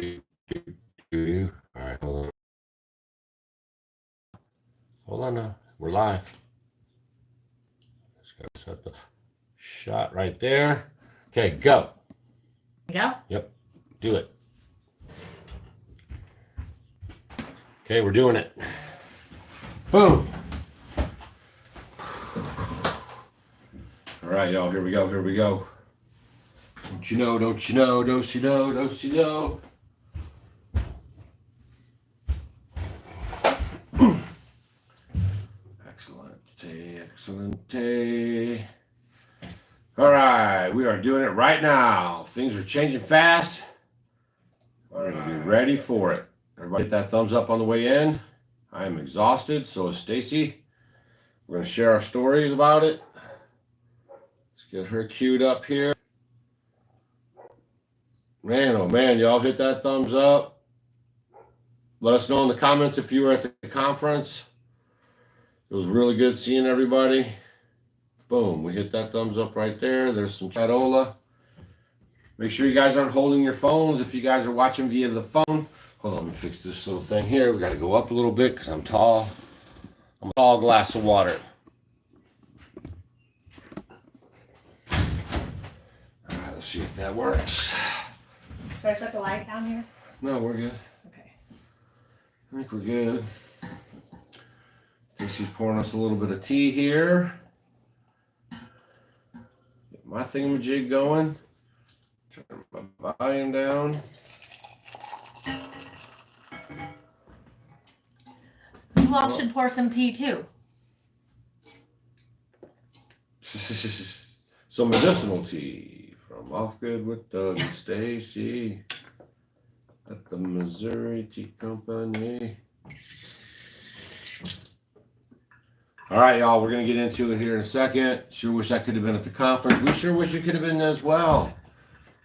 All right, hold on. Hold on now. We're live. Just gotta set the shot right there. Okay, go. Go? Yep. Do it. Okay, we're doing it. Boom. All right, y'all. Here we go. Here we go. Don't you know? Don't you know? Don't you know? Don't you know? Excellent. Excellent. All right, we are doing it right now. Things are changing fast. We're going to be ready for it. Everybody hit that thumbs up on the way in. I am exhausted, so is Stacy. We're going to share our stories about it. Let's get her queued up here. Man, oh man, y'all hit that thumbs up. Let us know in the comments if you were at the conference. It was really good seeing everybody. Boom, we hit that thumbs up right there. There's some chatola. Make sure you guys aren't holding your phones if you guys are watching via the phone. Hold on, let me fix this little thing here. We got to go up a little bit because I'm tall. I'm a tall glass of water. All right, let's see if that works. Should I put the light down here? No, we're good. Okay. I think we're good. Stacy's pouring us a little bit of tea here. Get my thingamajig going. Turn my volume down. You all should pour some tea too. Some medicinal tea from Off Good with Doug and Stacy at the Missouri Tea Company. All right, y'all, we're going to get into it here in a second. Sure wish I could have been at the conference. We sure wish you could have been as well.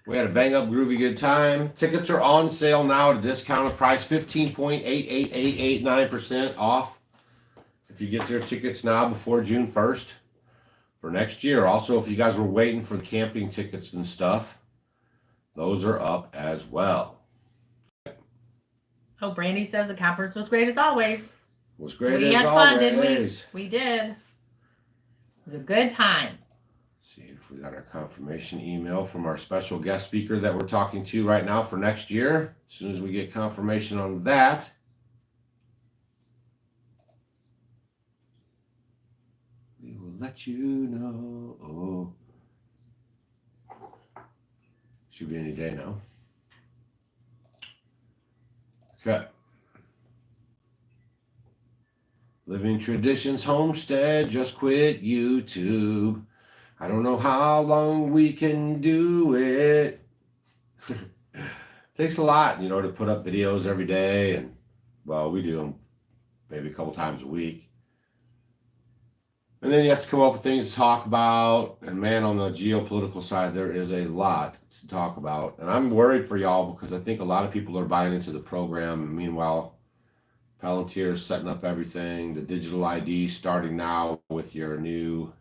We had a bang-up, groovy good time. Tickets are on sale now at a discounted price, 15.88889% off. If you get your tickets now before June 1st for next year. Also, if you guys were waiting for the camping tickets and stuff, those are up as well. Oh, Brandy says the conference was great as always. Was great We as had always. fun, didn't we? We did. It was a good time. See if we got our confirmation email from our special guest speaker that we're talking to right now for next year. As soon as we get confirmation on that, we will let you know. Should be any day now. Okay. Living Traditions Homestead just quit YouTube. I don't know how long we can do it. Takes a lot, to put up videos every day. And, well, we do them maybe a couple times a week. And then you have to come up with things to talk about. And, man, on the geopolitical side, there is a lot to talk about. And I'm worried for y'all because I think a lot of people are buying into the program. And meanwhile, Palantir is setting up everything. The digital ID starting now with your new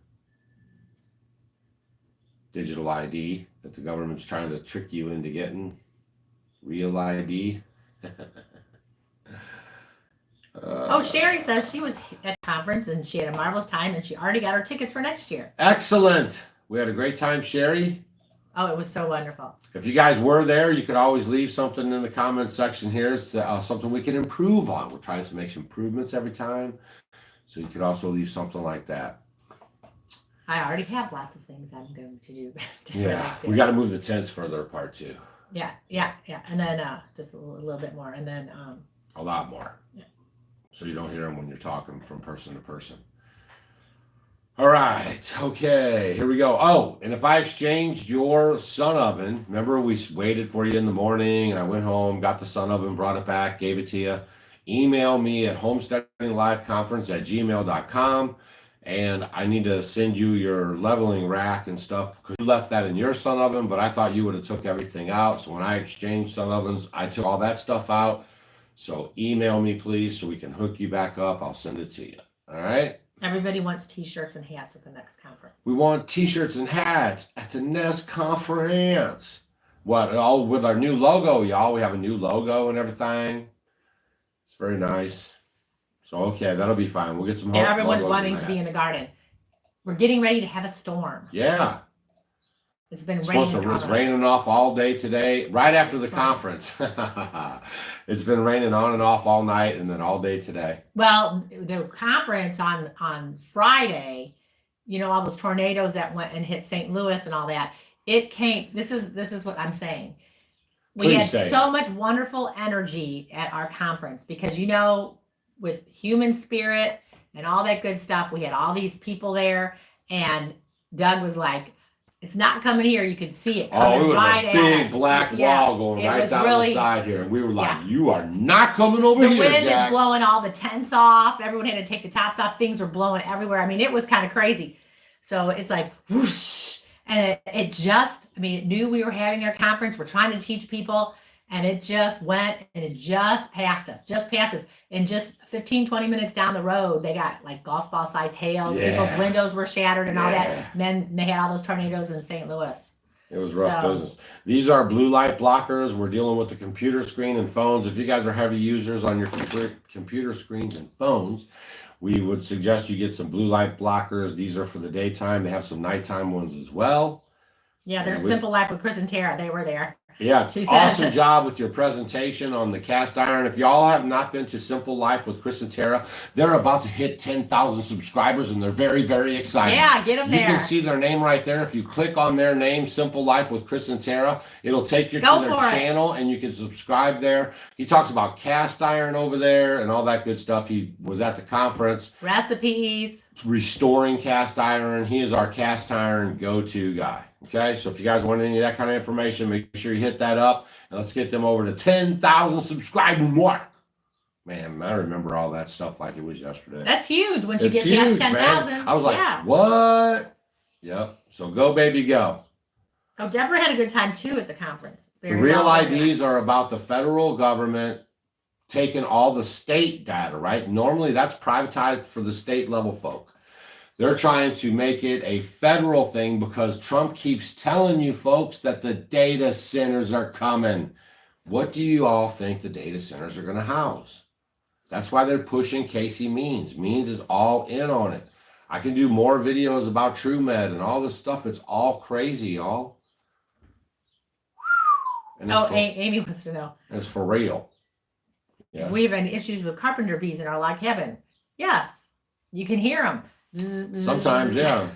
digital ID that the government's trying to trick you into getting. Real ID. Sherry says she was at the conference and she had a marvelous time and she already got her tickets for next year. Excellent. We had a great time, Sherry. Oh, it was so wonderful. If you guys were there, you could always leave something in the comments section here. It's something we can improve on. We're trying to make some improvements every time. So you could also leave something like that. I already have lots of things I'm going to do. Yeah, we got to move the tents further apart too. Yeah. And then just a little bit more. And then a lot more. Yeah. So you don't hear them when you're talking from person to person. All right. Okay. Here we go. Oh, and if I exchanged your sun oven, remember we waited for you in the morning and I went home, got the sun oven, brought it back, gave it to you. Email me at homesteadingliveconference@gmail.com. And I need to send you your leveling rack and stuff because you left that in your sun oven, but I thought you would have took everything out. So when I exchanged sun ovens, I took all that stuff out. So email me, please, so we can hook you back up. I'll send it to you. All right? Everybody wants t-shirts and hats at the next conference. We want t-shirts and hats at the next conference. What? All with our new logo, y'all. We have a new logo and everything. It's very nice. So okay, that'll be fine. We'll get some. Yeah, everyone's logos wanting and to be in hats. the garden. We're getting ready to have a storm. Yeah. It's been It's raining. it's raining off all day today, right after the conference. It's been raining on and off all night and then all day today. Well, the conference on Friday, you know, all those tornadoes that went and hit St. Louis and all that, it came, this is what I'm saying. We Please had say so it. much wonderful energy at our conference because, you know, with human spirit and all that good stuff, we had all these people there, and Doug was like, it's not coming here. You could see it coming Oh, it was right a at big us. black Yeah, wall going it right was down really- the side here. And we were like, yeah. you are not coming over The here, wind Jack. is blowing all the tents off. Everyone had to take the tops off. Things were blowing everywhere. I mean, it was kind of crazy. So it's like whoosh, and it just, I mean, it knew we were having our conference. We're trying to teach people, and it just went and it just passed us. And just 15, 20 minutes down the road, they got like golf ball sized hail. Yeah. People's windows were shattered and all that. Yeah. And then they had all those tornadoes in St. Louis. It was rough So- business. These are blue light blockers. We're dealing with the computer screen and phones. If you guys are heavy users on your computer screens and phones, we would suggest you get some blue light blockers. These are for the daytime. They have some nighttime ones as well. Yeah, there's we- Simple Life with Chris and Tara. They were there. Yeah, She said- awesome job with your presentation on the cast iron. If y'all have not been to Simple Life with Chris and Tara, they're about to hit 10,000 subscribers, and they're very, very excited. Yeah, get them You there. can see their name right there. If you click on their name, Simple Life with Chris and Tara, it'll take you Go to their for it. channel, and you can subscribe there. He talks about cast iron over there and all that good stuff. He was at the conference Recipes. restoring cast iron. He is our cast iron go-to guy. Okay, so if you guys want any of that kind of information, make sure you hit that up, and let's get them over to 10,000 subscriber mark. Man, I remember all that stuff like it was yesterday. That's huge once you It's get past huge, 10,000. man. I was like, yeah. what? Yep. So go, baby, go. Oh, Deborah had a good time too at the conference. The Very real well IDs organized. are about the federal government taking all the state data, right? Normally that's privatized for the state level folk. They're trying to make it a federal thing because Trump keeps telling you folks that the data centers are coming. What do you all think the data centers are going to house? That's why they're pushing Casey Means. Means is all in on it. I can do more videos about TrueMed and all this stuff. It's all crazy, y'all. And it's, Amy wants to know. it's for real. Yes. If we have any issues with carpenter bees in our log cabin. Yes, you can hear them. Sometimes, yeah.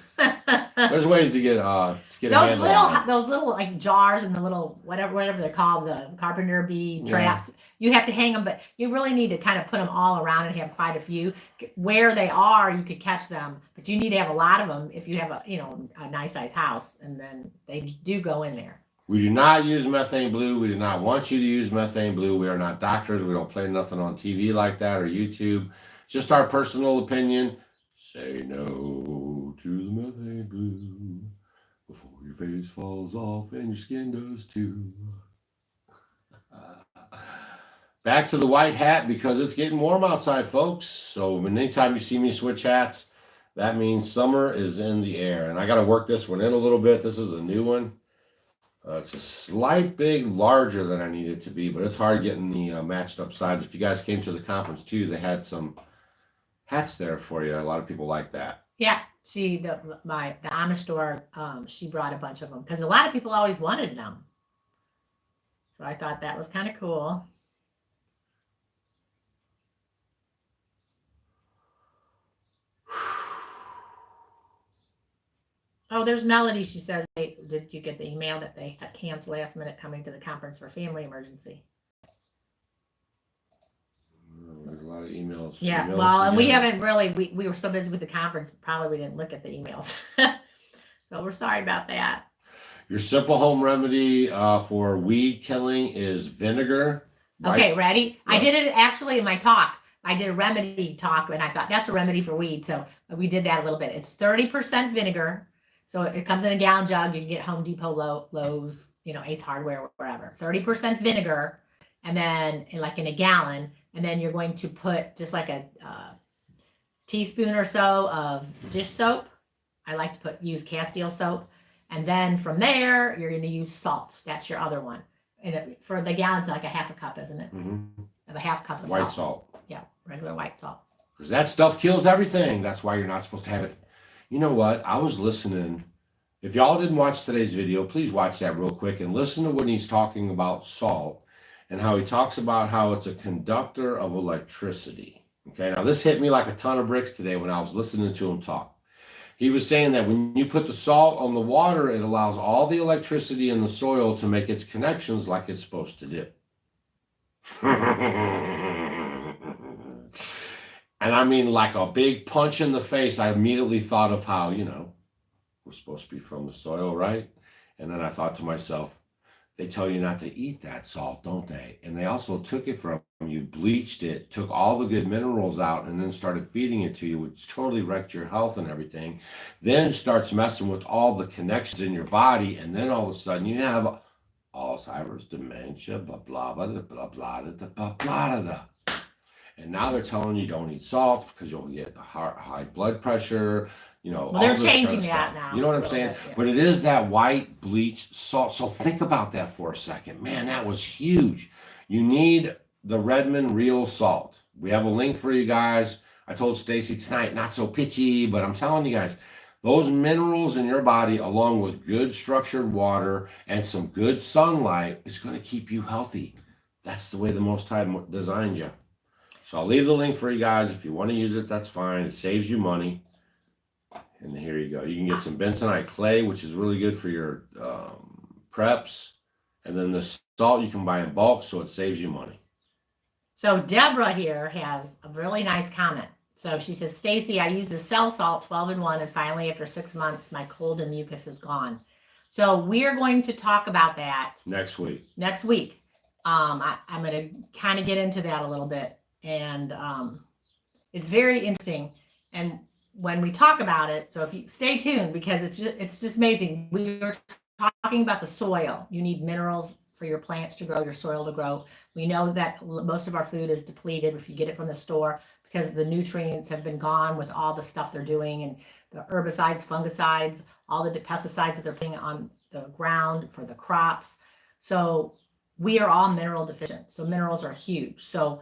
There's ways to get a handle on it. those little like jars and the little whatever they're called, the carpenter bee Yeah. traps. You have to hang them, but you really need to kind of put them all around and have quite a few. Where they are, you could catch them, but you need to have a lot of them if you have a nice size house, and then they do go in there. We do not use methane blue. We do not want you to use methane blue. We are not doctors. We don't play nothing on TV like that or YouTube. It's just our personal opinion. Say no to the methane blue before your face falls off and your skin does too. Back to the white hat because it's getting warm outside, folks. So anytime you see me switch hats, that means summer is in the air. And I got to work this one in a little bit. This is a new one. It's a slight big larger than I need it to be, but it's hard getting the matched up sides. If you guys came to the conference too, they had some hats there for you. A lot of people like that. Yeah, the Amish store, she brought a bunch of them because a lot of people always wanted them. So I thought that was kind of cool. Oh, there's Melody. She says, hey, did you get the email that they had canceled last minute coming to the conference for family emergency? There's a lot of emails. Yeah, Emails well, and we again. haven't really, we were so busy with the conference, probably we didn't look at the emails. So we're sorry about that. Your simple home remedy for weed killing is vinegar. Okay, ready? Yeah. I did it actually in my talk. I did a remedy talk and I thought that's a remedy for weed. So we did that a little bit. It's 30% vinegar. So it comes in a gallon jug. You can get Home Depot, Lowe's, Ace Hardware, wherever. 30% vinegar, and then in a gallon. And then you're going to put just like a teaspoon or so of dish soap. I like to use Castile soap. And then from there, you're going to use salt. That's your other one. And for the gallon, it's like a half a cup, isn't it? Mm-hmm. Of a half cup of White salt. salt. Yeah, regular white salt. Because that stuff kills everything. That's why you're not supposed to have it. You know what? I was listening. If y'all didn't watch today's video, please watch that real quick and listen to when he's talking about salt and how he talks about how it's a conductor of electricity. Okay, now this hit me like a ton of bricks today when I was listening to him talk. He was saying that when you put the salt on the water, it allows all the electricity in the soil to make its connections like it's supposed to do. And I mean, like a big punch in the face. I immediately thought of how, we're supposed to be from the soil, right? And then I thought to myself, they tell you not to eat that salt, don't they? And they also took it from you, bleached it, took all the good minerals out, and then started feeding it to you, which totally wrecked your health and everything. Then starts messing with all the connections in your body, and then all of a sudden you have Alzheimer's, dementia, blah, blah, blah, blah, blah, blah, blah, blah, blah, blah. And now they're telling you don't eat salt because you'll get high blood pressure, Well, they're changing that now. You know what I'm saying? Yeah. But it is that white bleached salt. So think about that for a second. Man, that was huge. You need the Redmond real salt. We have a link for you guys. I told Stacy tonight, not so pitchy, but I'm telling you guys, those minerals in your body, along with good structured water and some good sunlight, is going to keep you healthy. That's the way the Most High designed you. So I'll leave the link for you guys. If you want to use it, that's fine. It saves you money. And here you go. You can get some bentonite clay, which is really good for your preps. And then the salt you can buy in bulk, so it saves you money. So Deborah here has a really nice comment. So she says, Stacy, I used the cell salt 12-in-1, and finally after 6 months, my cold and mucus is gone. So we are going to talk about that next week. I'm going to kind of get into that a little bit. And it's very interesting. And when we talk about it, so if you stay tuned, because it's just amazing. We are talking about the soil. You need minerals for your plants to grow, your soil to grow. We know that most of our food is depleted if you get it from the store because the nutrients have been gone with all the stuff they're doing and the herbicides, fungicides, all the pesticides that they're putting on the ground for the crops. So we are all mineral deficient. So minerals are huge. So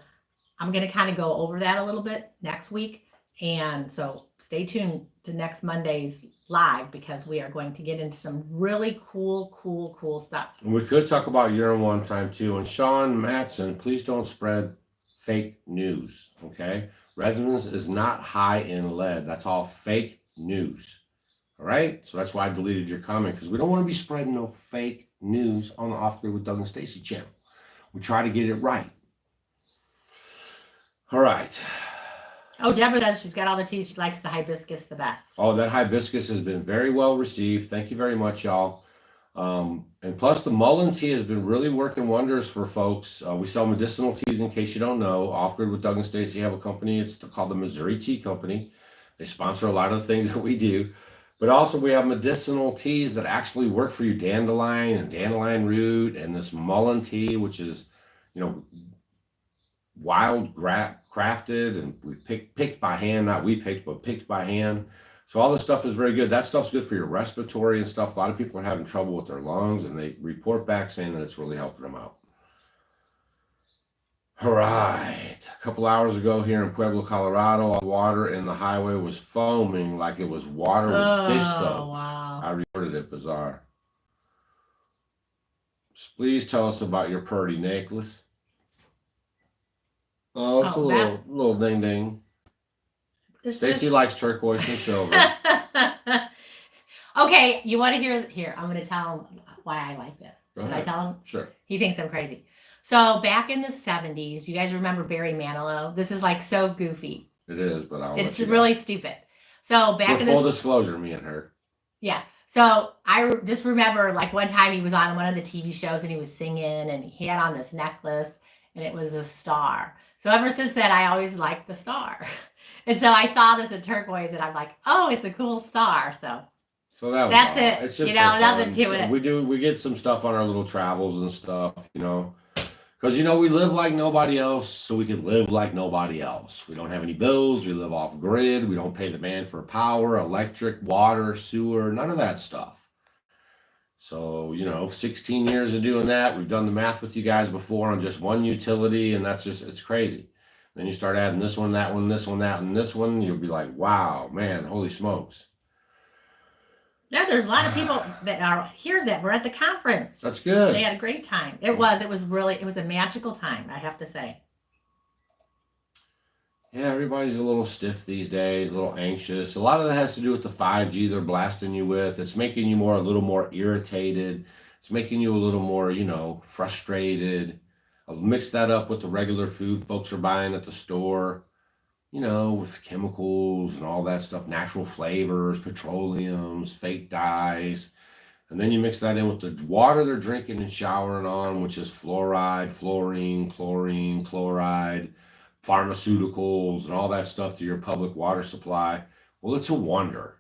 I'm going to kind of go over that a little bit next week. And so stay tuned to next Monday's live because we are going to get into some really cool stuff. And we could talk about urine one time too. And Sean Matson, please don't spread fake news. Okay. Redmond is not high in lead. That's all fake news. All right. So that's why I deleted your comment because we don't want to be spreading no fake news on the Off Grid with Doug and Stacy channel. We try to get it right. All right. Oh, Deborah says she's got all the teas. She likes the hibiscus the best. Oh, that hibiscus has been very well received. Thank you very much, y'all. And plus, the mullein tea has been really working wonders for folks. We sell medicinal teas, in case you don't know. Off Grid with Doug and Stacy have a company. It's called the Missouri Tea Company. They sponsor a lot of the things that we do. But also, we have medicinal teas that actually work for you. Dandelion and dandelion root and this mullein tea, which is, wild crafted and we picked by hand, not we picked, but picked by hand. So all this stuff is very good. That stuff's good for your respiratory and stuff. A lot of people are having trouble with their lungs and they report back saying that it's really helping them out. All right. A couple hours ago here in Pueblo, Colorado, water in the highway was foaming like it was water with dish soap. Wow. I reported it. Bizarre. Please tell us about your purdy necklace. Oh, it's a little ding ding. Stacy likes turquoise and silver. Okay, you want to hear? Here, I'm going to tell him why I like this. Should I tell him? Sure. He thinks I'm crazy. So back in the 70s, you guys remember Barry Manilow? This is like so goofy. It is, but it's really stupid. So back in full disclosure, me and her. Yeah. So I just remember like one time he was on one of the TV shows and he was singing and he had on this necklace and it was a star. So ever since then, I always liked the star. And so I saw this in turquoise and I'm like, oh, it's a cool star. So that's it. It's just nothing to it. We get some stuff on our little travels and stuff, because, we live like nobody else, so we can live like nobody else. We don't have any bills. We live off grid. We don't pay the man for power, electric, water, sewer, none of that stuff. So, 16 years of doing that. We've done the math with you guys before on just one utility, and it's crazy. Then you start adding this one, that one, this one, that, and this one. You'll be like, wow, man, holy smokes. Yeah, there's a lot of people that are here that were at the conference. That's good. They had a great time. It was a magical time, I have to say. Yeah, everybody's a little stiff these days, a little anxious. A lot of that has to do with the 5G they're blasting you with. It's making you a little more irritated. It's making you a little more, frustrated. I'll mix that up with the regular food folks are buying at the store, with chemicals and all that stuff, natural flavors, petroleums, fake dyes. And then you mix that in with the water they're drinking and showering on, which is fluoride, fluorine, chlorine, chloride, pharmaceuticals, and all that stuff to your public water supply. Well, it's a wonder,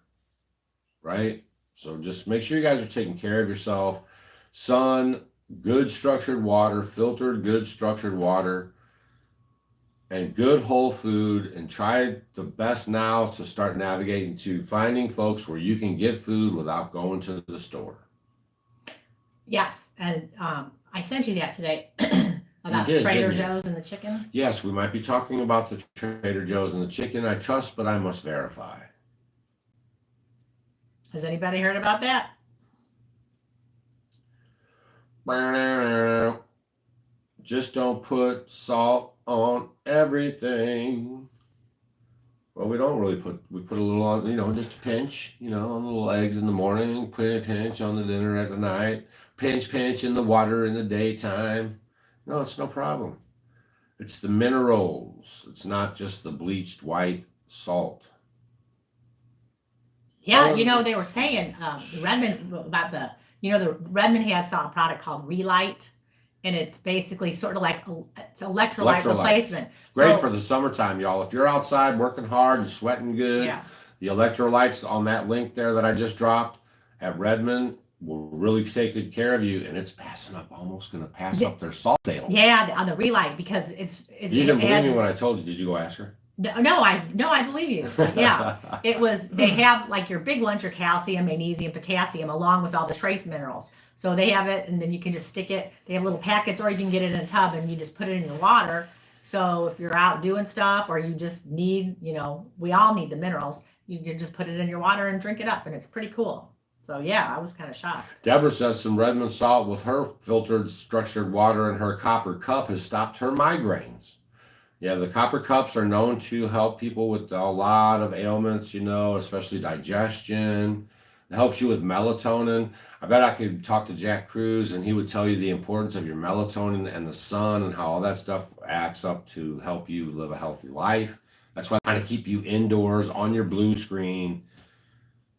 right? So just make sure you guys are taking care of yourself. Sun, good structured water, filtered good structured water, and good whole food, and try the best now to start navigating to finding folks where you can get food without going to the store. Yes, and I sent you that today about did, Trader didn't you? Joe's and the chicken. Yes, we might be talking about the Trader Joe's and the chicken. I trust, but I must verify. Has anybody heard about that? Just don't put salt on everything. Well, we don't really we put a little on, just a pinch, on little eggs in the morning, put a pinch on the dinner at the night, pinch in the water in the daytime. No, it's no problem. It's the minerals. It's not just the bleached white salt. Yeah, they were saying Redmond about the Redmond has a product called Relight, and it's basically sort of like it's electrolyte replacement. Great for the summertime, y'all. If you're outside working hard and sweating good, yeah. The electrolytes on that link there that I just dropped at Redmond will really take good care of you, and it's almost going to pass up their salt sale. Yeah, on the Relight, because it's you didn't believe me when I told you. Did you go ask her? No, I believe you. Yeah, they have like your big ones, your calcium, magnesium, potassium, along with all the trace minerals. So they have it, and then you can just stick it. They have little packets, or you can get it in a tub and you just put it in your water. So if you're out doing stuff, or you just need, we all need the minerals, you can just put it in your water and drink it up, and it's pretty cool. So yeah, I was kind of shocked. Deborah says some Redmond salt with her filtered structured water and her copper cup has stopped her migraines. Yeah, the copper cups are known to help people with a lot of ailments, especially digestion. It helps you with melatonin. I bet I could talk to Jack Cruz and he would tell you the importance of your melatonin and the sun and how all that stuff acts up to help you live a healthy life. That's why I'm trying to keep you indoors on your blue screen.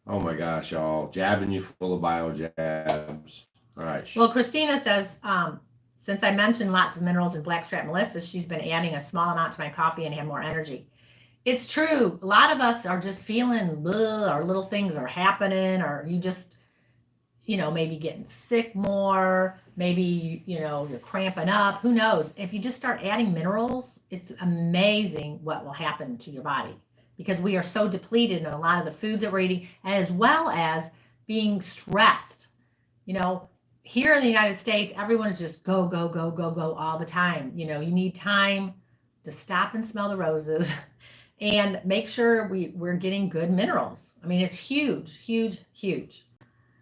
Oh my gosh, y'all. Jabbing you full of bio jabs. All right. Well, Christina says, since I mentioned lots of minerals in blackstrap Melissa, she's been adding a small amount to my coffee and have more energy. It's true. A lot of us are just feeling blah, or little things are happening, or you just, maybe getting sick more. Maybe, you're cramping up. Who knows? If you just start adding minerals, it's amazing what will happen to your body, because we are so depleted in a lot of the foods that we're eating, as well as being stressed. Here in the United States, everyone is just go, go, go, go, go all the time. You need time to stop and smell the roses and make sure we're getting good minerals. I mean, it's huge, huge, huge.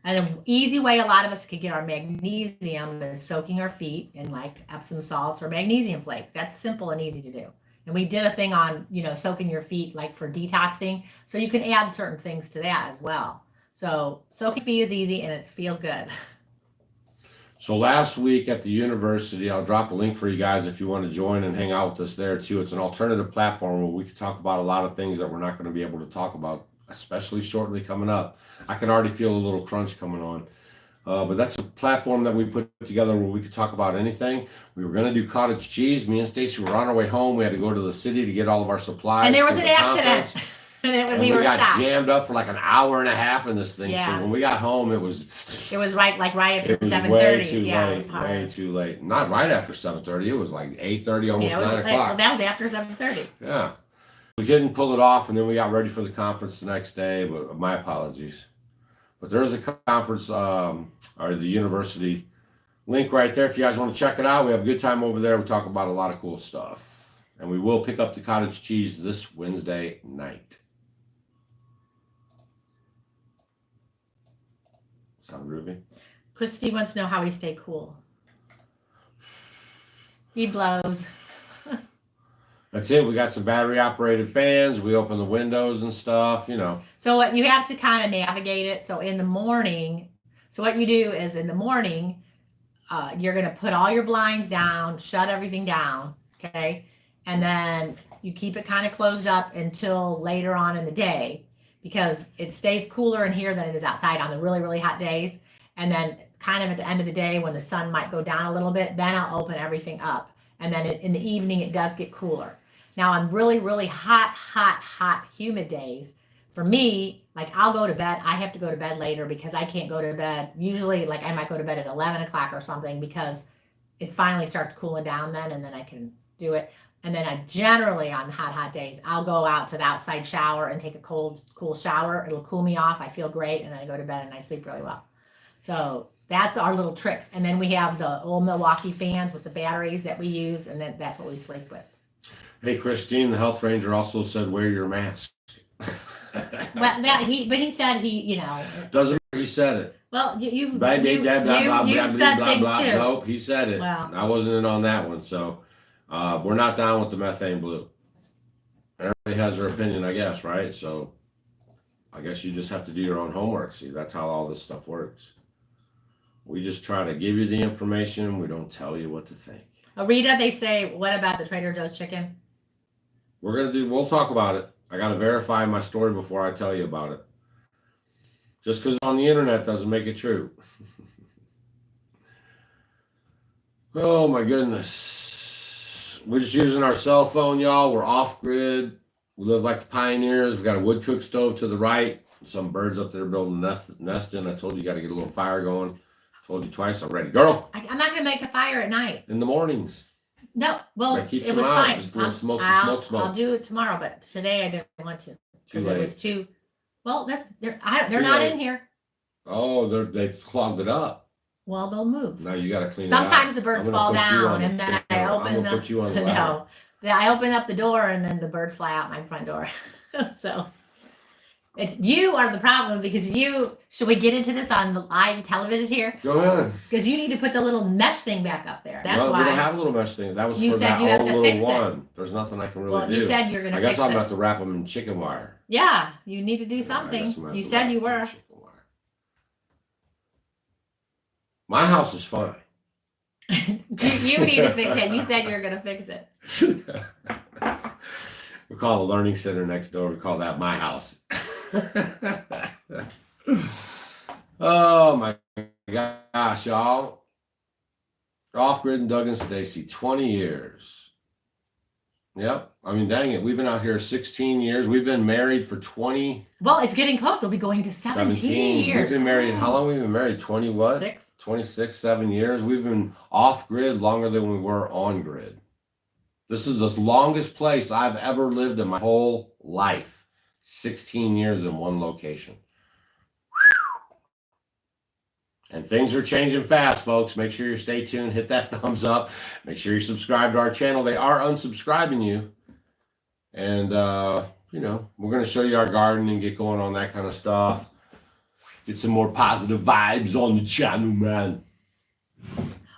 And an easy way a lot of us could get our magnesium is soaking our feet in like Epsom salts or magnesium flakes. That's simple and easy to do. And we did a thing on, soaking your feet like for detoxing. So you can add certain things to that as well. So soaking feet is easy and it feels good. So last week at the university, I'll drop a link for you guys if you want to join and hang out with us there too. It's an alternative platform where we can talk about a lot of things that we're not going to be able to talk about, especially shortly coming up. I can already feel a little crunch coming on. But that's a platform that we put together where we could talk about anything. We were going to do cottage cheese. Me and Stacy were on our way home. We had to go to the city to get all of our supplies. And there was an accident. And we got jammed up for like an hour and a half in this thing. Yeah. So when we got home, it was right after 7:30. Way too late. Not right after 7:30. It was like 8:30, almost 9 o'clock. Well, that was after 7:30. Yeah. We couldn't pull it off, and then we got ready for the conference the next day, but my apologies. But there is a conference or the university link right there. If you guys want to check it out, we have a good time over there. We talk about a lot of cool stuff. And we will pick up the cottage cheese this Wednesday night. Sound groovy? Christy wants to know how we stay cool. He blows. That's it. We got some battery operated fans. We open the windows and stuff, you know. So what you have to kind of navigate it. So in the morning, so what you do is in the morning, you're going to put all your blinds down, shut everything down. Okay. And then you keep it kind of closed up until later on in the day, because it stays cooler in here than it is outside on the really, really hot days. And then kind of at the end of the day when the sun might go down a little bit, then I'll open everything up. And then in the evening, it does get cooler. Now on really, really hot, humid days, for me, like I'll go to bed. I have to go to bed later because I can't go to bed. Usually like I might go to bed at 11 o'clock or something because it finally starts cooling down then, and then I can do it. And then I generally on hot days, I'll go out to the outside shower and take a cool shower. It'll cool me off. I feel great. And then I go to bed and I sleep really well. So that's our little tricks. And then we have the old Milwaukee fans with the batteries that we use. And then that's what we sleep with. Hey, Christine, the health ranger also said, wear your mask. Well, he said he Doesn't matter, he said it. Well, you've said things too. Nope, he said it. Well, I wasn't in on that one. So we're not down with the methane blue. Everybody has their opinion, I guess, right? So I guess you just have to do your own homework. See, that's how all this stuff works. We just try to give you the information. We don't tell you what to think. Rita, they say, what about the Trader Joe's chicken? We'll talk about it. I got to verify my story before I tell you about it. Just because on the internet doesn't make it true. Oh my goodness. We're just using our cell phone, y'all. We're off grid. We live like the pioneers. We got a wood cook stove to the right. Some birds up there building a nest in. I told you got to get a little fire going. Told you twice already. Girl. I'm not going to make a fire at night. In the mornings. No, well, it was fine. Just a little smoke. I'll do it tomorrow, but today I didn't want to because it was too. Well, they're not in here. Oh, they've clogged it up. Well, they'll move. Now you got to clean it Sometimes out. the birds fall down, and then I open I open up the door, and then the birds fly out my front door. So you are the problem because should we get into this on the live television here? Go ahead. Because you need to put the little mesh thing back up there. That's why. We don't have a little mesh thing. That was for that old little one. There's nothing I can really do. You said you're going to fix it. I guess I'm going to have to wrap them in chicken wire. Yeah, you need to do something. You said you were. My house is fine. You need to fix it. You said you were going to fix it. We call the learning center next door. We call that my house. Oh my gosh, y'all. Off grid and Doug and Stacy, 20 years. Yep. I mean, dang it. We've been out here 16 years. We've been married for 20. Well, it's getting close. We'll be going to 17 years. We've been married. How long have we been married? 20 what? 26, 7 years. We've been off grid longer than we were on grid. This is the longest place I've ever lived in my whole life. 16 years in one location. And things are changing fast, folks. Make sure you stay tuned. Hit that thumbs up. Make sure you subscribe to our channel. They are unsubscribing you. And, we're going to show you our garden and get going on that kind of stuff. Get some more positive vibes on the channel, man.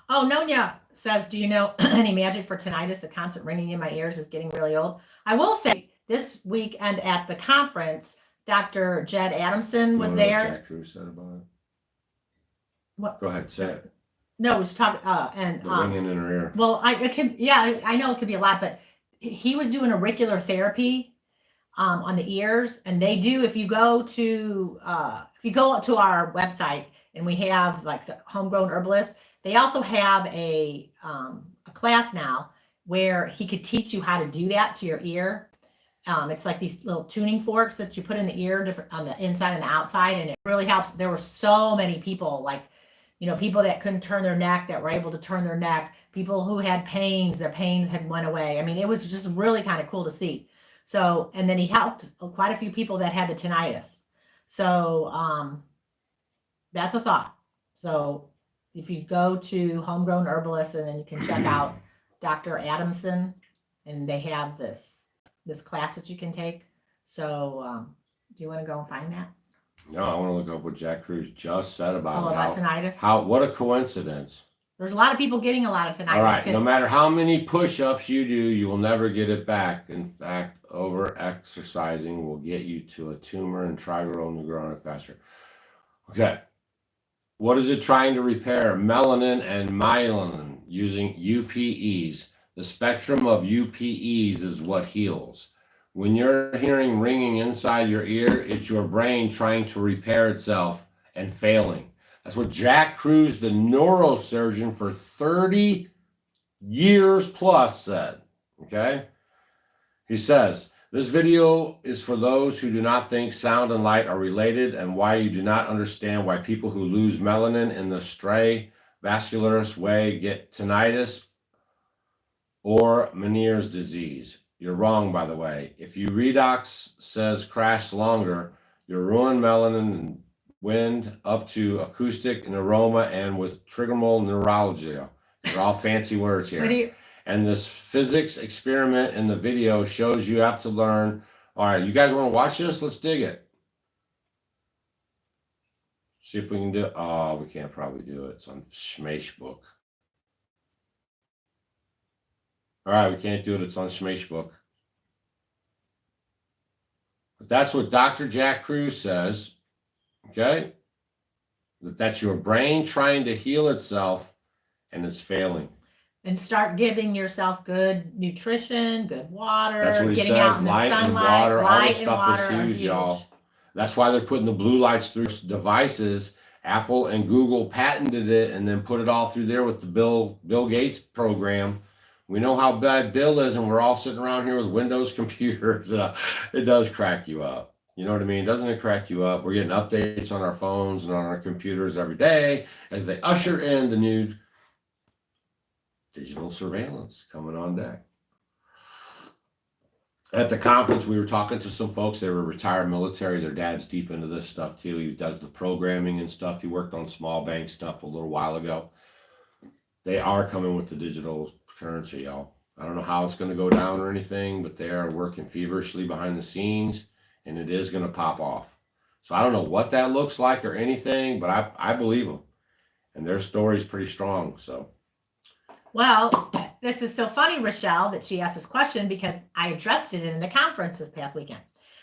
Oh, Nonya says, do you know any magic for tinnitus? The constant ringing in my ears is getting really old. I will say this weekend at the conference, Dr. Jed Adamson was there. What Jack Cruz said about it? What? Go ahead, say it. No, it was talking and the ringing in her ear. Well, I know it could be a lot, but he was doing auricular therapy on the ears, and they do. If you go to our website, and we have like the homegrown herbalist, they also have a class now where he could teach you how to do that to your ear. It's like these little tuning forks that you put in the ear, different on the inside and the outside, and it really helps. There were so many people, people that couldn't turn their neck that were able to turn their neck, people who had pains, their pains had went away. I mean, it was just really kind of cool to see. So, and then he helped quite a few people that had the tinnitus. So, That's a thought. So if you go to Homegrown Herbalist, and then you can check out Dr. Adamson, and they have this class that you can take. So do you want to go and find that? No, I want to look up what Jack Cruz just said about tinnitus. What a coincidence. There's a lot of people getting a lot of tinnitus. All right, too. no matter how many push-ups you do, you will never get it back. In fact, over-exercising will get you to a tumor and try growing to grow on it faster. Okay. What is it trying to repair? Melanin and myelin using UPEs. The spectrum of UPEs is what heals. When you're hearing ringing inside your ear, it's your brain trying to repair itself and failing. That's what Jack Cruz, the neurosurgeon for 30 years plus, said. Okay? He says, this video is for those who do not think sound and light are related, and why you do not understand why people who lose melanin in the stray vascularis way get tinnitus or Meniere's disease. You're wrong, by the way. If you redox says crash longer, you're ruined melanin and wind up to acoustic and aroma and with trigeminal neuralgia. They're all fancy words here. And this physics experiment in the video shows you have to learn. All right, you guys want to watch this? Let's dig it. See if we can do it. Oh, we can't probably do it. It's on Schmashbook. All right, we can't do it. It's on Schmashbook. But that's what Dr. Jack Cruz says. Okay? That's your brain trying to heal itself, and it's failing. And start giving yourself good nutrition, good water, that's what he getting says, out in the light sunlight. And water, all this and stuff water is huge, y'all. That's why they're putting the blue lights through devices. Apple and Google patented it and then put it all through there with the Bill Gates program. We know how bad Bill is, and we're all sitting around here with Windows computers. It does crack you up. You know what I mean? Doesn't it crack you up? We're getting updates on our phones and on our computers every day as they usher in the new digital surveillance coming on deck. At the conference, we were talking to some folks. They were retired military. Their dad's deep into this stuff too. He does the programming and stuff. He worked on small bank stuff a little while ago. They are coming with the digital currency, y'all. I don't know how it's going to go down or anything, but they are working feverishly behind the scenes, and it is going to pop off. So I don't know what that looks like or anything, but I believe them, and their story's pretty strong. So. Well, this is so funny, Rochelle, that she asked this question because I addressed it in the conference this past weekend.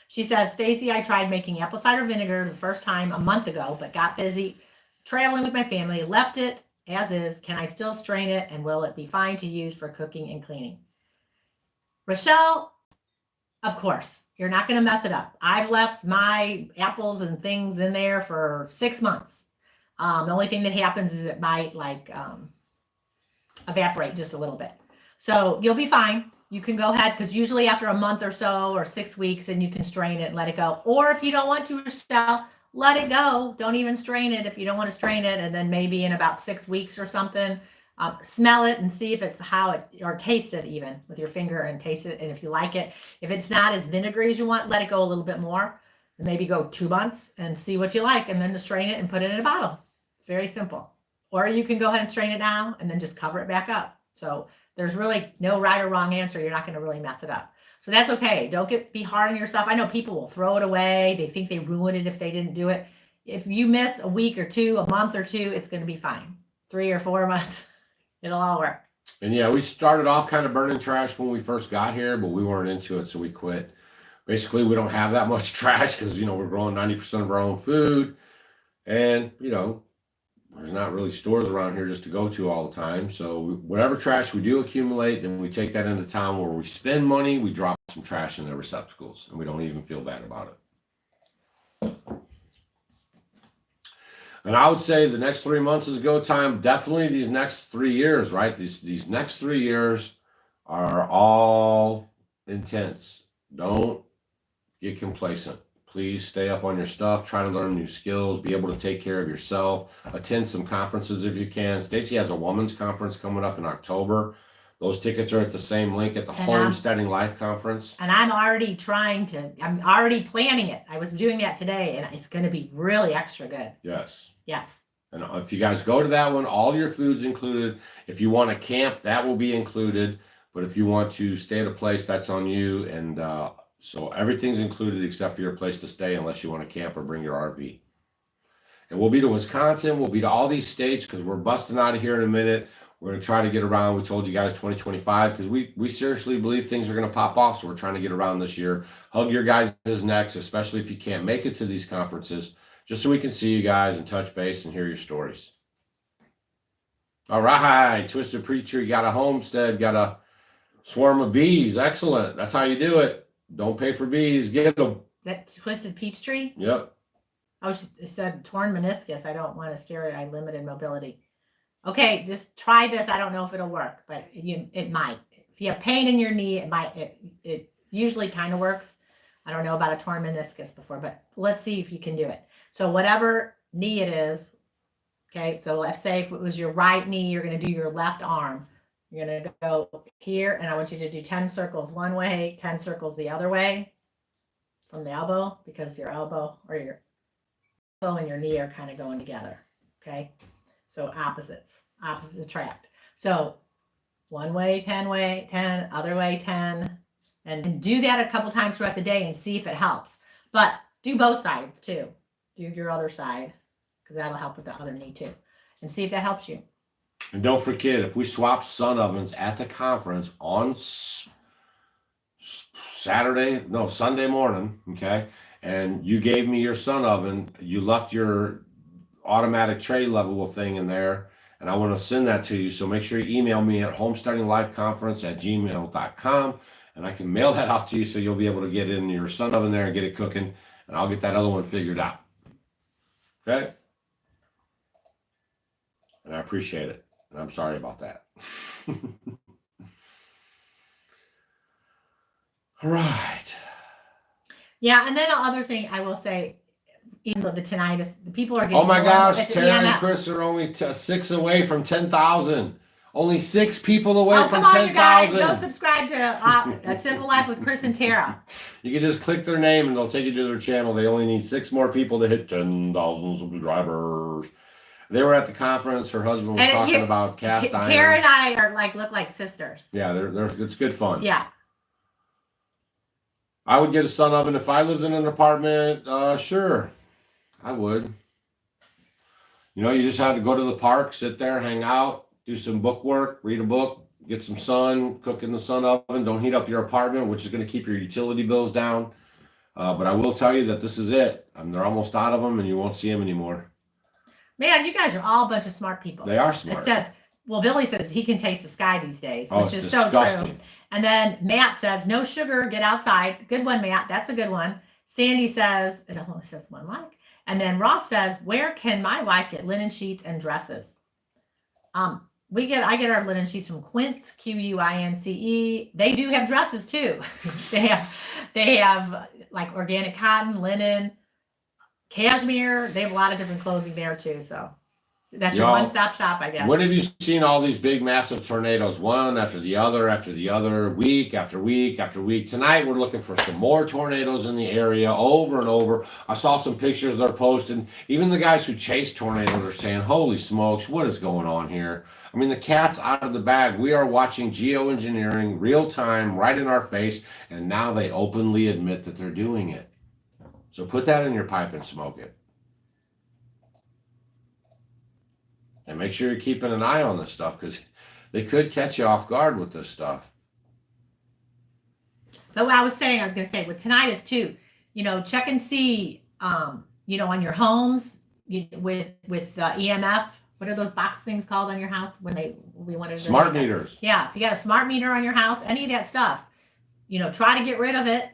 She says, Stacy, I tried making apple cider vinegar the first time a month ago, but got busy traveling with my family, left it as is. Can I still strain it, and will it be fine to use for cooking and cleaning? Rochelle, of course, you're not going to mess it up. I've left my apples and things in there for 6 months. The only thing that happens is it might evaporate just a little bit. So you'll be fine. You can go ahead, because usually after a month or so or 6 weeks, and you can strain it and let it go. Or if you don't want to, Rochelle, let it go. Don't even strain it if you don't want to strain it. And then maybe in about 6 weeks or something, smell it and see if it's how it, or taste it even with your finger and taste it. And if you like it, if it's not as vinegary as you want, let it go a little bit more. And maybe go 2 months and see what you like, and then to strain it and put it in a bottle. It's very simple. Or you can go ahead and strain it now and then just cover it back up. So there's really no right or wrong answer. You're not going to really mess it up. So that's okay. Don't be hard on yourself. I know people will throw it away. They think they ruined it if they didn't do it. If you miss a week or two, a month or two, it's going to be fine. 3 or 4 months, it'll all work. And yeah, we started off kind of burning trash when we first got here, but we weren't into it, so we quit. Basically, we don't have that much trash because, we're growing 90% of our own food. And, there's not really stores around here just to go to all the time. So whatever trash we do accumulate, then we take that into town where we spend money, we drop some trash in their receptacles, and we don't even feel bad about it. And I would say the next 3 months is go time. Definitely these next 3 years, right? These next 3 years are all intense. Don't get complacent. Please stay up on your stuff. Try to learn new skills. Be able to take care of yourself. Attend some conferences if you can. Stacy has a women's conference coming up in October. Those tickets are at the same link at the Homesteading Life Conference. And I'm already planning it. I was doing that today, and it's going to be really extra good. Yes. Yes. And if you guys go to that one, all your food's included. If you want to camp, that will be included. But if you want to stay at a place, that's on you. And so everything's included except for your place to stay, unless you want to camp or bring your RV. And we'll be to Wisconsin. We'll be to all these states because we're busting out of here in a minute. We're going to try to get around. We told you guys 2025 because we seriously believe things are going to pop off. So we're trying to get around this year. Hug your guys' necks, especially if you can't make it to these conferences, just so we can see you guys and touch base and hear your stories. All right, Twisted Preacher, you got a homestead, got a swarm of bees. Excellent. That's how you do it. Don't pay for bees. Get them. That Twisted Peach Tree? Yep. Oh, she said torn meniscus. I don't want to steer it. I limited mobility. Okay, just try this. I don't know if it'll work, but it might. If you have pain in your knee, it might. It usually kind of works. I don't know about a torn meniscus before, but let's see if you can do it. So whatever knee it is, okay, so let's say if it was your right knee, you're going to do your left arm. You're going to go here, and I want you to do 10 circles one way, 10 circles the other way from the elbow, because your elbow or your elbow and your knee are kind of going together, okay? So opposites attract. So one way, 10, other way, 10, and do that a couple times throughout the day and see if it helps. But do both sides too. Do your other side, because that'll help with the other knee too, and see if that helps you. And don't forget, if we swap sun ovens at the conference on Sunday morning, okay, and you gave me your sun oven, you left your automatic tray level thing in there, and I want to send that to you. So make sure you email me at homesteadinglifeconference@gmail.com, and I can mail that off to you so you'll be able to get in your sun oven there and get it cooking, and I'll get that other one figured out. Okay? And I appreciate it. And I'm sorry about that. All right. Yeah, and then the other thing I will say, even though the tinnitus, the people are getting. Oh my gosh, Tara and EMFs. Chris are only 6 away from 10,000. Only 6 people away from come on, 10,000. you guys, go subscribe to A Simple Life with Chris and Tara. You can just click their name and they'll take you to their channel. They only need 6 more people to hit 10,000 subscribers. They were at the conference. Her husband was talking about cast iron. Tara and I are look like sisters. Yeah, it's good fun. Yeah. I would get a sun oven if I lived in an apartment. Sure, I would. You know, you just had to go to the park, sit there, hang out, do some book work, read a book, get some sun, cook in the sun oven. Don't heat up your apartment, which is going to keep your utility bills down. But I will tell you that this is it. They're almost out of them, and you won't see them anymore. Man, you guys are all a bunch of smart people. They are smart. It says, well, Billy says he can taste the sky these days, which is disgusting. So true. And then Matt says, no sugar, get outside. Good one, Matt. That's a good one. Sandy says, it only says one like. And then Ross says, where can my wife get linen sheets and dresses? I get our linen sheets from Quince, Quince. They do have dresses too. they have like organic cotton, linen, cashmere. They have a lot of different clothing there too. So that's your one-stop shop, I guess. When have you seen all these big, massive tornadoes, one after the other, week after week after week? Tonight, we're looking for some more tornadoes in the area over and over. I saw some pictures they're posting. Even the guys who chase tornadoes are saying, holy smokes, what is going on here? I mean, the cat's out of the bag. We are watching geoengineering real time right in our face, and now they openly admit that they're doing it. So put that in your pipe and smoke it. And make sure you're keeping an eye on this stuff, because they could catch you off guard with this stuff. But what I was going to say with tinnitus too, check and see, on your homes with EMF. What are those box things called on your house when we wanted to smart meters? Yeah, if you got a smart meter on your house, any of that stuff, try to get rid of it.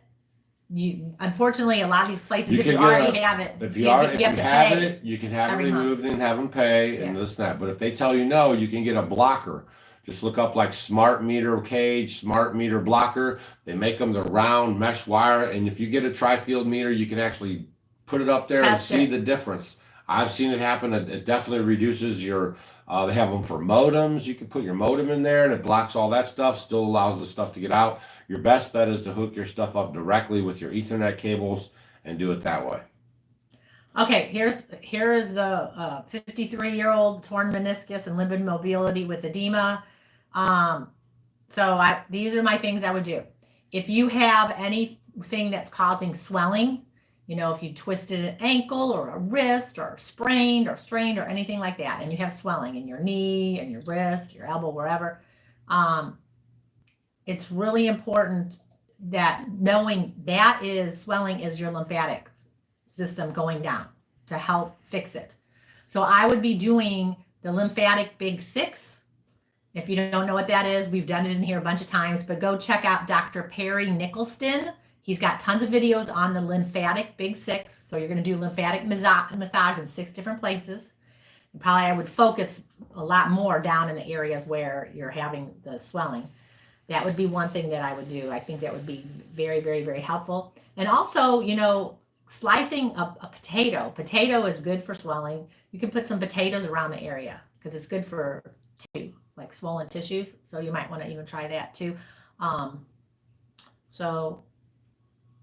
Unfortunately, a lot of these places, if you already have it, if you have it, you can have it removed and have them pay and this and that. But if they tell you no, you can get a blocker. Just look up like smart meter cage, smart meter blocker. They make them the round mesh wire, and if you get a tri-field meter, you can actually put it up there and see the difference. I've seen it happen. It definitely reduces your, they have them for modems. You can put your modem in there and it blocks all that stuff, still allows the stuff to get out. Your best bet is to hook your stuff up directly with your Ethernet cables and do it that way. Okay, here is the 53-year-old torn meniscus and limited mobility with edema. So these are my things I would do. If you have anything that's causing swelling, you know, if you twisted an ankle or a wrist or sprained or strained or anything like that, and you have swelling in your knee and your wrist, your elbow, wherever, it's really important that knowing that is swelling is your lymphatic system going down to help fix it. So I would be doing the lymphatic big six. If you don't know what that is, we've done it in here a bunch of times, but go check out Dr. Perry Nicholson. He's got tons of videos on the lymphatic big six. So you're going to do lymphatic massage in 6 different places. And probably I would focus a lot more down in the areas where you're having the swelling. That would be one thing that I would do. I think that would be very, very, very helpful. And also, you know, slicing a potato. Potato is good for swelling. You can put some potatoes around the area because it's good for tissue, like swollen tissues. So you might want to even try that too. So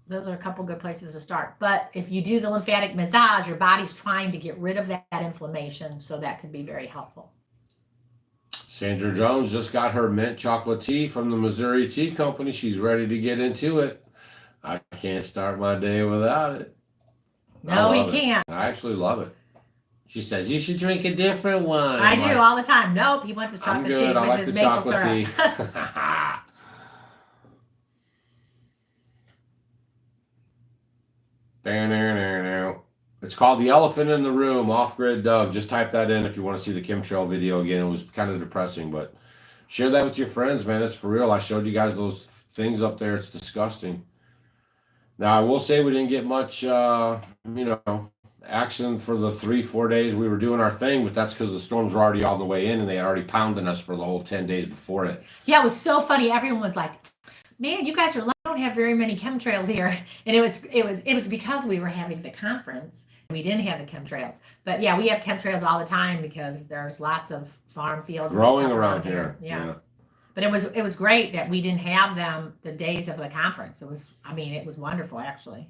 those are a couple good places to start. But if you do the lymphatic massage, your body's trying to get rid of that inflammation. So that could be very helpful. Sandra Jones just got her mint chocolate tea from the Missouri Tea Company. She's ready to get into it. I can't start my day without it. No, he can't. I actually love it. She says, you should drink a different one. I do all the time. Nope, he wants his chocolate tea with like his the maple chocolate syrup. tea. It's called The Elephant in the Room, Off-Grid Doug. Just type that in if you want to see the chemtrail video again. It was kind of depressing, but share that with your friends, man. It's for real. I showed you guys those things up there. It's disgusting. Now, I will say we didn't get much, action for the 3-4 days we were doing our thing, but that's because the storms were already on the way in and they had already pounded us for the whole 10 days before it. Yeah, it was so funny. Everyone was like, man, you guys don't have very many chemtrails here. And it was because we were having the conference. We didn't have the chemtrails. But yeah, we have chemtrails all the time because there's lots of farm fields growing around here. Yeah. But it was great that we didn't have them the days of the conference. It was wonderful, actually.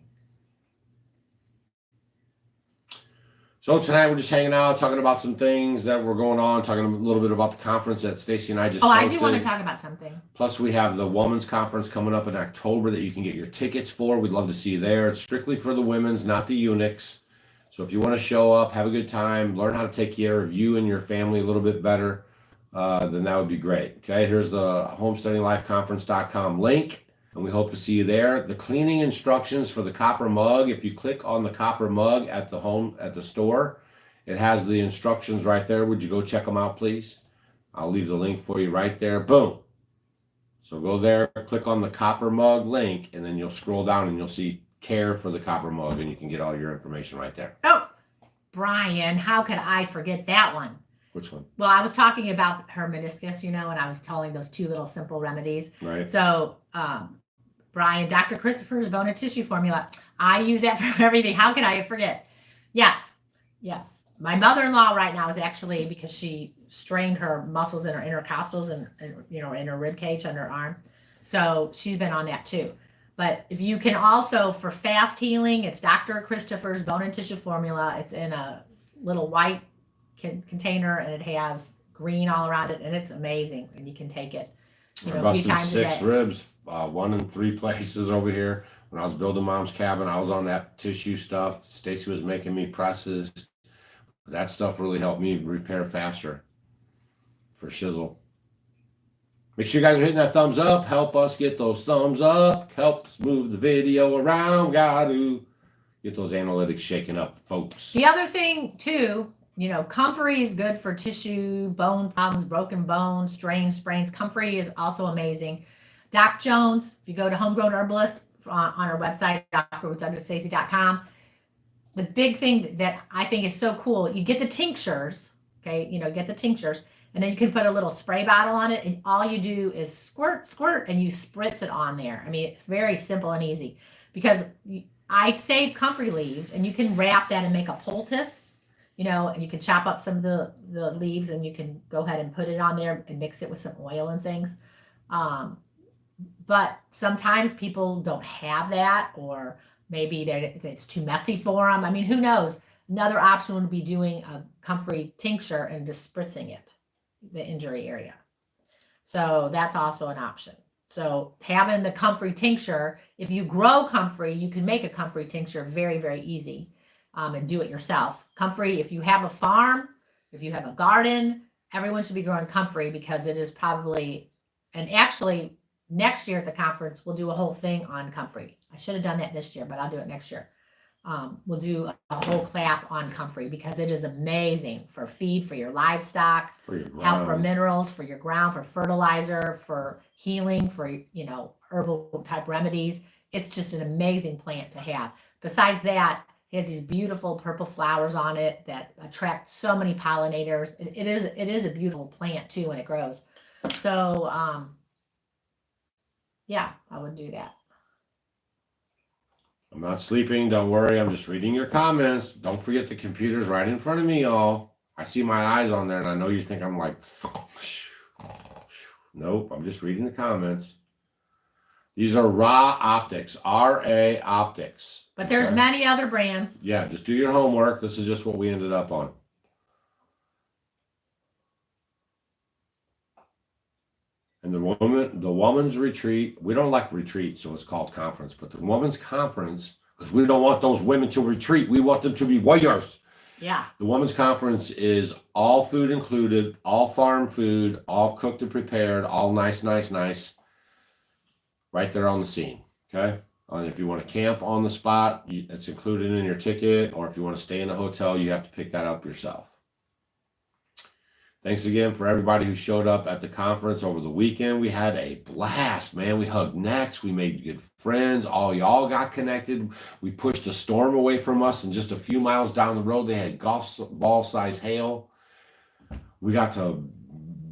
So tonight we're just hanging out, talking about some things that were going on, talking a little bit about the conference that Stacy and I just hosted. I do want to talk about something. Plus we have the women's conference coming up in October that you can get your tickets for. We'd love to see you there. It's strictly for the women's, not the eunuchs. So if you want to show up, have a good time, learn how to take care of you and your family a little bit better, then that would be great. Okay, here's the homesteadinglifeconference.com link, and we hope to see you there. The cleaning instructions for the copper mug, if you click on the copper mug at the store, it has the instructions right there. Would you go check them out, please? I'll leave the link for you right there. Boom. So go there, click on the copper mug link, and then you'll scroll down and you'll see care for the copper mug, and you can get all your information right there. Oh, Brian, how could I forget that one? Which one? Well, I was talking about her meniscus, and I was telling those 2 little simple remedies. Right. So, Brian, Dr. Christopher's bone and tissue formula. I use that for everything. How can I forget? Yes. My mother-in-law right now is actually, because she strained her muscles in her intercostals and in her rib cage under her arm. So she's been on that too. But if you can also, for fast healing, it's Dr. Christopher's bone and tissue formula. It's in a little white container and it has green all around it, and it's amazing. And you can take it a few times a day. 6 ribs, 1 in 3 places over here. When I was building Mom's cabin, I was on that tissue stuff. Stacy was making me presses. That stuff really helped me repair faster for shizzle. Make sure you guys are hitting that thumbs up. Help us get those thumbs up. Helps move the video around. Got to get those analytics shaken up, folks. The other thing, too, comfrey is good for tissue, bone problems, broken bones, strains, sprains. Comfrey is also amazing. Doc Jones, if you go to Homegrown Herbalist on our website, drstacy.com, the big thing that I think is so cool, you get the tinctures, okay? Get the tinctures. And then you can put a little spray bottle on it, and all you do is squirt, and you spritz it on there. I mean, it's very simple and easy, because I save comfrey leaves, and you can wrap that and make a poultice. you know, and you can chop up some of the leaves and you can go ahead and put it on there and mix it with some oil and things. But sometimes people don't have that, or maybe it's too messy for them. I mean, who knows? Another option would be doing a comfrey tincture and just spritzing it, the injury area. So that's also an option. So having the comfrey tincture, if you grow comfrey, you can make a comfrey tincture very, very easy, and do it yourself. Comfrey, if you have a farm, if you have a garden, everyone should be growing comfrey because it is probably, and actually next year at the conference, we'll do a whole thing on comfrey. I should have done that this year, but I'll do it next year. We'll do a whole class on comfrey because it is amazing for feed, for your livestock, For your ground. help for minerals, for your ground, for fertilizer, for healing, for, you know, herbal type remedies. It's just an amazing plant to have. Besides that, it has these beautiful purple flowers on it that attract so many pollinators. It is a beautiful plant too when it grows. So yeah, I would do that. I'm not sleeping. Don't worry. I'm just reading your comments. Don't forget the computer's right in front of me, y'all. I see my eyes on there, and I know you think I'm like, nope. I'm just reading the comments. These are Raw Optics, RA Optics. But there's okay? many other brands. Yeah, just do your homework. This is just what we ended up on. And the woman's retreat, we don't like retreat, so it's called conference, but the woman's conference, because we don't want those women to retreat. We want them to be warriors. Yeah. The woman's conference is all food included, all farm food, all cooked and prepared, all nice, right there on the scene. Okay. And if you want to camp on the spot, it's included in your ticket, or if you want to stay in a hotel, you have to pick that up yourself. Thanks again for everybody who showed up at the conference over the weekend. We had a blast, man. We hugged necks. We made good friends. All y'all got connected. We pushed a storm away from us, and just a few miles down the road, they had golf ball size hail. We got to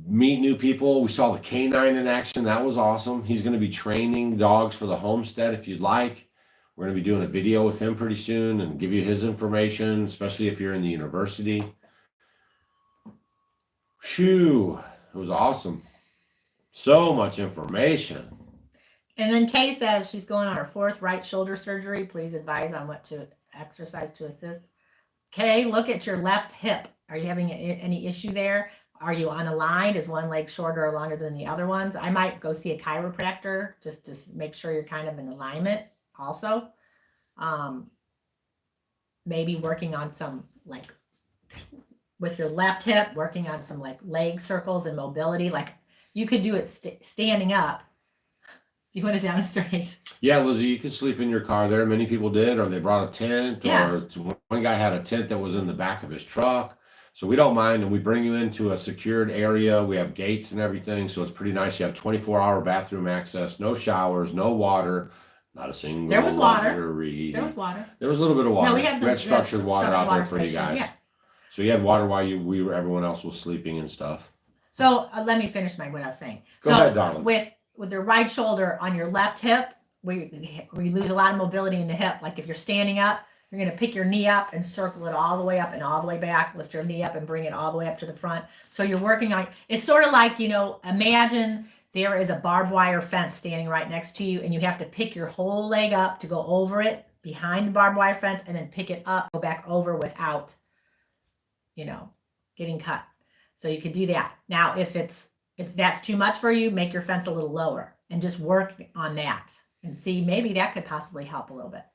meet new people. We saw the canine in action. That was awesome. He's going to be training dogs for the homestead if you'd like. We're going to be doing a video with him pretty soon and give you his information, especially if you're in the university. Phew, it was awesome. So much information. And then Kay says she's going on her 4th right shoulder surgery. Please advise on what to exercise to assist. Kay, look at your left hip. Are you having any issue there? Are you unaligned? Is one leg shorter or longer than the other ones? I might go see a chiropractor just to make sure you're kind of in alignment also. Maybe working on some, like, with your left hip, working on some like leg circles and mobility. Like you could do it standing up. Do you want to demonstrate? Yeah, Lizzie, you can sleep in your car there. Many people did, or they brought a tent, or one guy had a tent that was in the back of his truck. So we don't mind, and we bring you into a secured area. We have gates and everything, so it's pretty nice. You have 24-hour bathroom access, no showers, no water, not a single There was water. luxury. There was water. There was a little bit of water. No, we had structured water out there for you station. guys. Yeah. So you had water while everyone else was sleeping and stuff. So let me finish what I was saying. Go ahead, darling. With the right shoulder on your left hip, we lose a lot of mobility in the hip. Like if you're standing up, you're going to pick your knee up and circle it all the way up and all the way back. Lift your knee up and bring it all the way up to the front. So you're working on, it's sort of like, imagine there is a barbed wire fence standing right next to you, and you have to pick your whole leg up to go over it behind the barbed wire fence, and then pick it up, go back over without, getting cut. So you could do that. Now, if that's too much for you, make your fence a little lower and just work on that and see, maybe that could possibly help a little bit.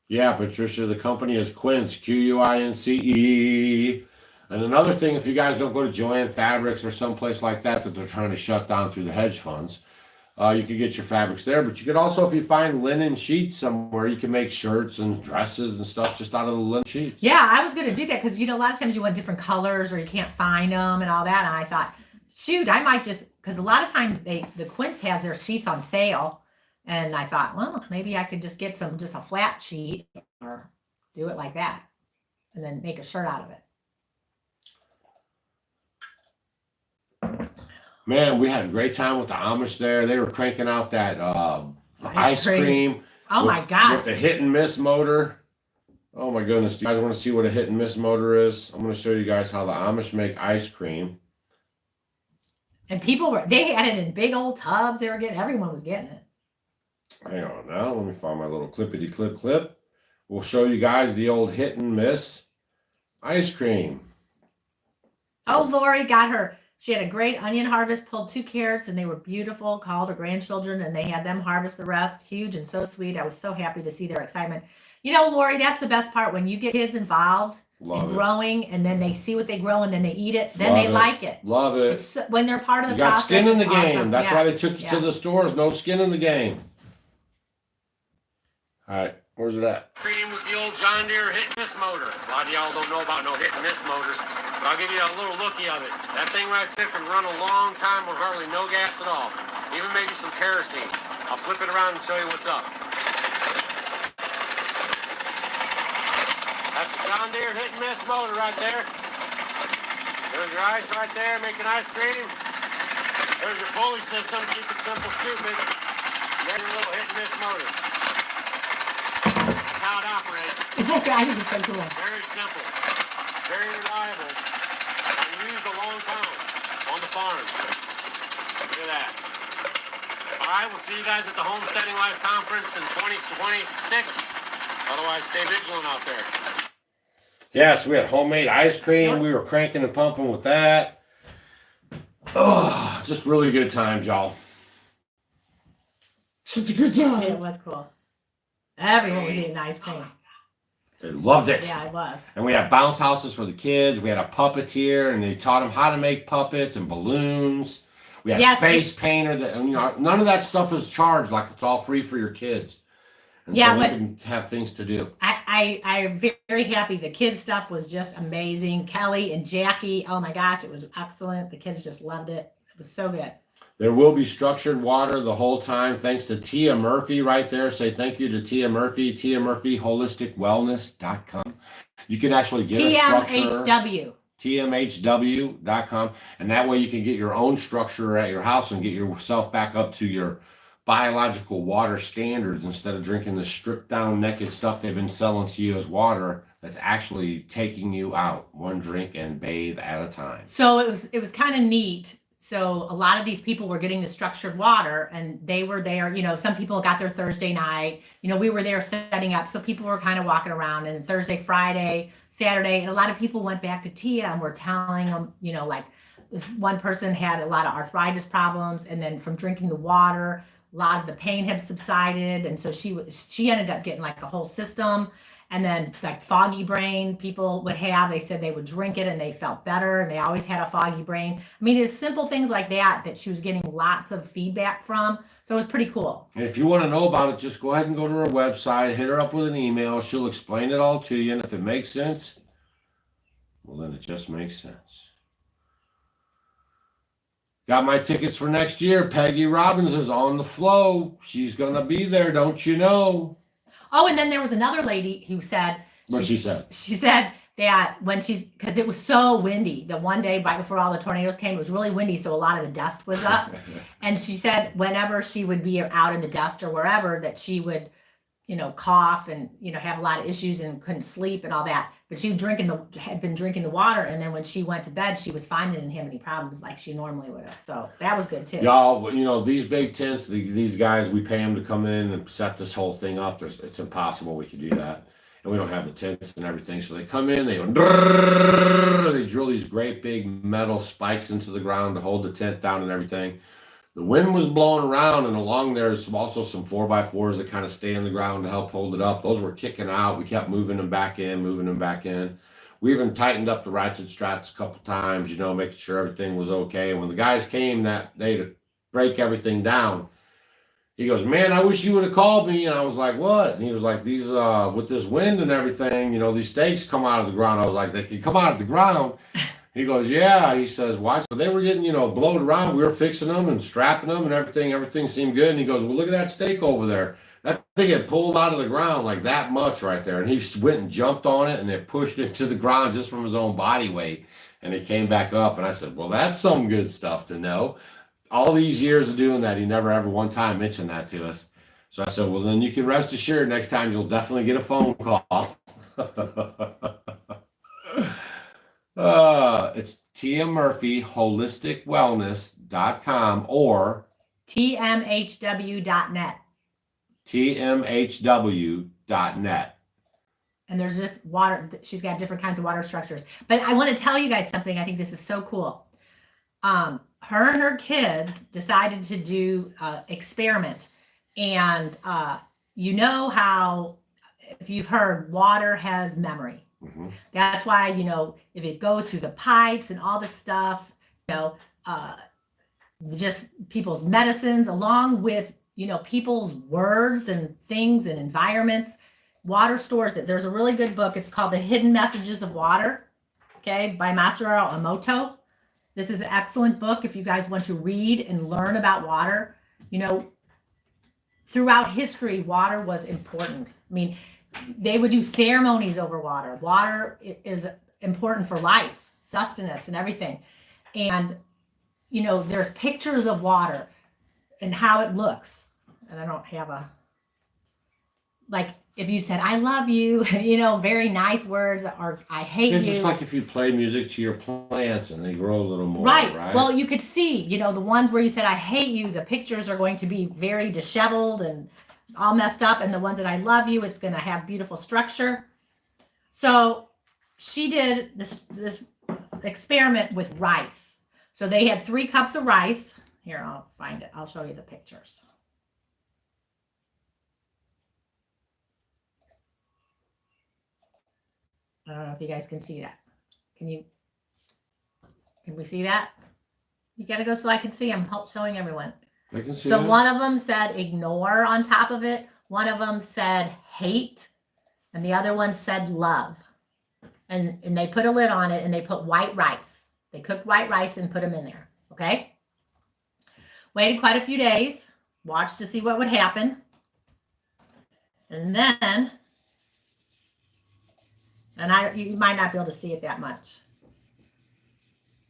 Yeah, Patricia, the company is Quince, Quince. And another thing, if you guys don't go to Joanne Fabrics or someplace like that they're trying to shut down through the hedge funds, you could get your fabrics there. But you could also, if you find linen sheets somewhere, you can make shirts and dresses and stuff just out of the linen sheets. Yeah, I was going to do that because, a lot of times you want different colors or you can't find them and all that. And I thought, shoot, I might just, because a lot of times the Quince has their sheets on sale. And I thought, well, maybe I could just get just a flat sheet or do it like that and then make a shirt out of it. Man, we had a great time with the Amish there. They were cranking out that ice cream. Oh my gosh. With the hit and miss motor. Oh my goodness. Do you guys want to see what a hit and miss motor is? I'm going to show you guys how the Amish make ice cream. And they had it in big old tubs. Everyone was getting it. Hang on now. Let me find my little clippity clip. We'll show you guys the old hit and miss ice cream. Oh, Lori she had a great onion harvest, pulled 2 carrots, and they were beautiful, called her grandchildren, and they had them harvest the rest. Huge and so sweet. I was so happy to see their excitement. You know, Lori, that's the best part when you get kids involved in growing, and then they see what they grow and then they eat it, then they like it. Love it. When they're part of the process. You got skin in the game. Awesome. That's why they took you to the stores. No skin in the game. All right. Where's it at? Cream with the old John Deere hit and miss motor. A lot of y'all don't know about no hit and miss motors, but I'll give you a little looky of it. That thing right there can run a long time with hardly no gas at all. Even maybe some kerosene. I'll flip it around and show you what's up. That's a John Deere hit and miss motor right there. There's your ice right there, making ice cream. There's your pulley system, keep it simple, stupid. And there's your little hit and miss motor. That's how it operates. Very simple, very reliable, and used a long time on the farms. Look at that. All right, we'll see you guys at the Homesteading Life Conference in 2026. Otherwise, stay vigilant out there. Yeah, so we had homemade ice cream. We were cranking and pumping with that. Oh, just really good times, y'all. Such a good time. It was cool. Everyone was eating ice cream. They loved it. Yeah, it was. And we had bounce houses for the kids. We had a puppeteer, and they taught them how to make puppets and balloons. We had face painter. None of that stuff is charged. Like, it's all free for your kids. And so we can have things to do. I'm very happy. The kids' stuff was just amazing. Kelly and Jackie, oh my gosh, it was excellent. The kids just loved it. It was so good. There will be structured water the whole time. Thanks to Tia Murphy right there. Say thank you to Tia Murphy. Tia Murphy, holisticwellness.com. You can actually get a structure. TMHW. TMHW.com. And that way you can get your own structure at your house and get yourself back up to your biological water standards instead of drinking the stripped down naked stuff they've been selling to you as water that's actually taking you out one drink and bathe at a time. So it was kind of neat. So a lot of these people were getting the structured water, and they were there. You know, some people got there Thursday night. You know, we were there setting up. So people were kind of walking around, and Thursday, Friday, Saturday, and a lot of people went back to Tia and were telling them, you know, like this one person had a lot of arthritis problems, and then from drinking the water, a lot of the pain had subsided. And so she ended up getting like a whole system. And then like foggy brain people would have, they said they would drink it and they felt better, and they always had a foggy brain. I mean, it's simple things like that she was getting lots of feedback from. So it was pretty cool. And if you want to know about it, just go ahead and go to her website, hit her up with an email. She'll explain it all to you. And if it makes sense, well, then it just makes sense. Got my tickets for next year. Peggy Robbins is on the flow. She's going to be there, don't you know? Oh, and then there was another lady who said... She said that because it was so windy, the one day right before all the tornadoes came, it was really windy, so a lot of the dust was up. And she said whenever she would be out in the dust or wherever, that she would, you know, cough and, you know, have a lot of issues and couldn't sleep and all that. But she had been drinking the water, and then when she went to bed, she was fine and didn't have any problems like she normally would have. So that was good too. Y'all, you know, these big tents, these guys, we pay them to come in and set this whole thing up. It's impossible we could do that. And we don't have the tents and everything. So they come in, they drill these great big metal spikes into the ground to hold the tent down and everything. The wind was blowing around, and along there's also some 4x4s that kind of stay in the ground to help hold it up. Those were kicking out. We kept moving them back in. We even tightened up the ratchet straps a couple times, you know, making sure everything was okay. And when the guys came that day to break everything down, he goes, "Man, I wish you would have called me." And I was like, "What?" And he was like, "These, with this wind and everything, you know, these stakes come out of the ground." I was like, "They can come out of the ground?" He goes, "Yeah." He says, "Why?" So they were getting, you know, blowed around. We were fixing them and strapping them and everything. Everything seemed good. And he goes, "Well, look at that stake over there. That thing had pulled out of the ground like that much right there." And he went and jumped on it, and it pushed it to the ground just from his own body weight. And it came back up. And I said, "Well, that's some good stuff to know." All these years of doing that, he never ever one time mentioned that to us. So I said, "Well, then you can rest assured next time you'll definitely get a phone call." It's Tia Murphy, holisticwellness.com or tmhw.net. tmhw.net. And there's just water. She's got different kinds of water structures. But I want to tell you guys something. I think this is so cool. Her and her kids decided to do experiment. And you know how, if you've heard, water has memory. Mm-hmm. That's why, you know, if it goes through the pipes and all the stuff, you know, just people's medicines, along with, you know, people's words and things and environments, water stores it. There's a really good book. It's called The Hidden Messages of Water, okay, by Masaru Emoto. This is an excellent book if you guys want to read and learn about water. You know, throughout history, water was important. I mean, they would do ceremonies over water. Water is important for life, sustenance, and everything. And, you know, there's pictures of water and how it looks. And I don't have a, like, if you said, I love you, you know, very nice words, or I hate you. It's just like if you play music to your plants and they grow a little more, right? Right. Well, you could see, you know, the ones where you said, I hate you, the pictures are going to be very disheveled and all messed up. And the ones that I love you, it's going to have beautiful structure. So she did this experiment with rice. So they had 3 cups of rice. Here, I'll find it. I'll show you the pictures. I don't know if you guys can see that. Can we see that? You got to go so I can see. I'm showing everyone. I can see So that. one of them said ignore on top of it. One of them said hate. And the other one said love. And they put a lid on it and they put white rice. They cooked white rice and put them in there. Okay. Waited quite a few days. Watched to see what would happen. And then, you might not be able to see it that much.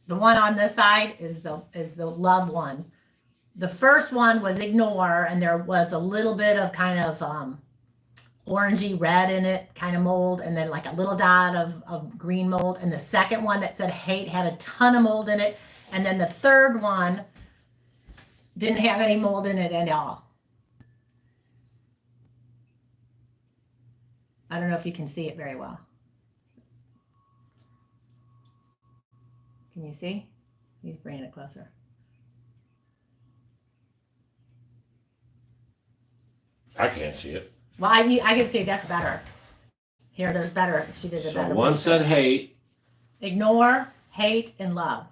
The one on this side is the love one. The first one was ignore, and there was a little bit of kind of orangey red in it, kind of mold, and then like a little dot of green mold. And the second one that said hate had a ton of mold in it. And then the third one didn't have any mold in it at all. I don't know if you can see it very well. Can you see? He's bringing it closer. I can't see it. Well, I can see that's better. Here, there's better. She did it So better. one said hate. Ignore, hate, and love.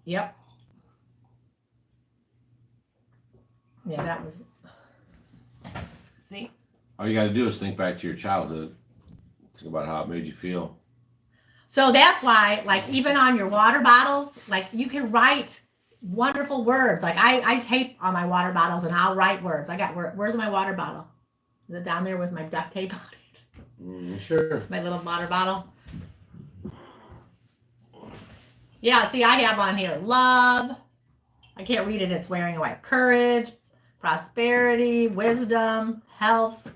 Yep. Yeah, that was. See? All you got to do is think back to your childhood. Think about how it made you feel. So that's why, like, even on your water bottles, like, you can write wonderful words. Like, I tape on my water bottles and I'll write words. I got, where's my water bottle? Is it down there with my duct tape on it? Sure. My little water bottle. Yeah, see, I have on here love. I can't read it. It's wearing away. Courage, prosperity, wisdom, health.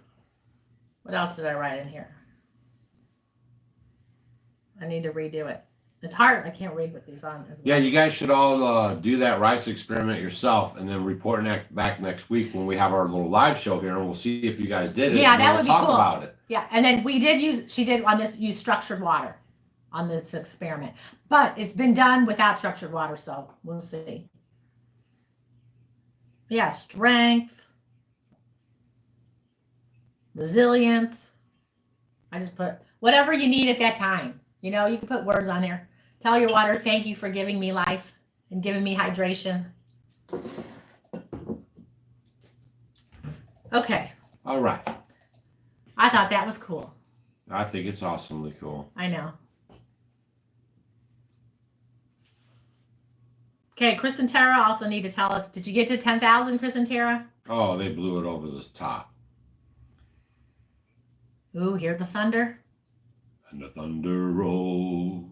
What else did I write in here? I need to redo it. It's hard. I can't read with these on. As well. Yeah, you guys should all do that rice experiment yourself and then report back next week when we have our little live show here, and we'll see if you guys did it. Yeah, that we'll would be talk cool. about it. Yeah, and then she did on this, use structured water on this experiment. But it's been done without structured water, so we'll see. Yeah, strength, resilience. I just put whatever you need at that time. You know, you can put words on here. Tell your water, thank you for giving me life and giving me hydration. Okay. All right. I thought that was cool. I think it's awesomely cool. I know. Okay, Chris and Tara also need to tell us, did you get to 10,000, Chris and Tara? Oh, they blew it over the top. Ooh, hear the thunder? And the thunder rolls.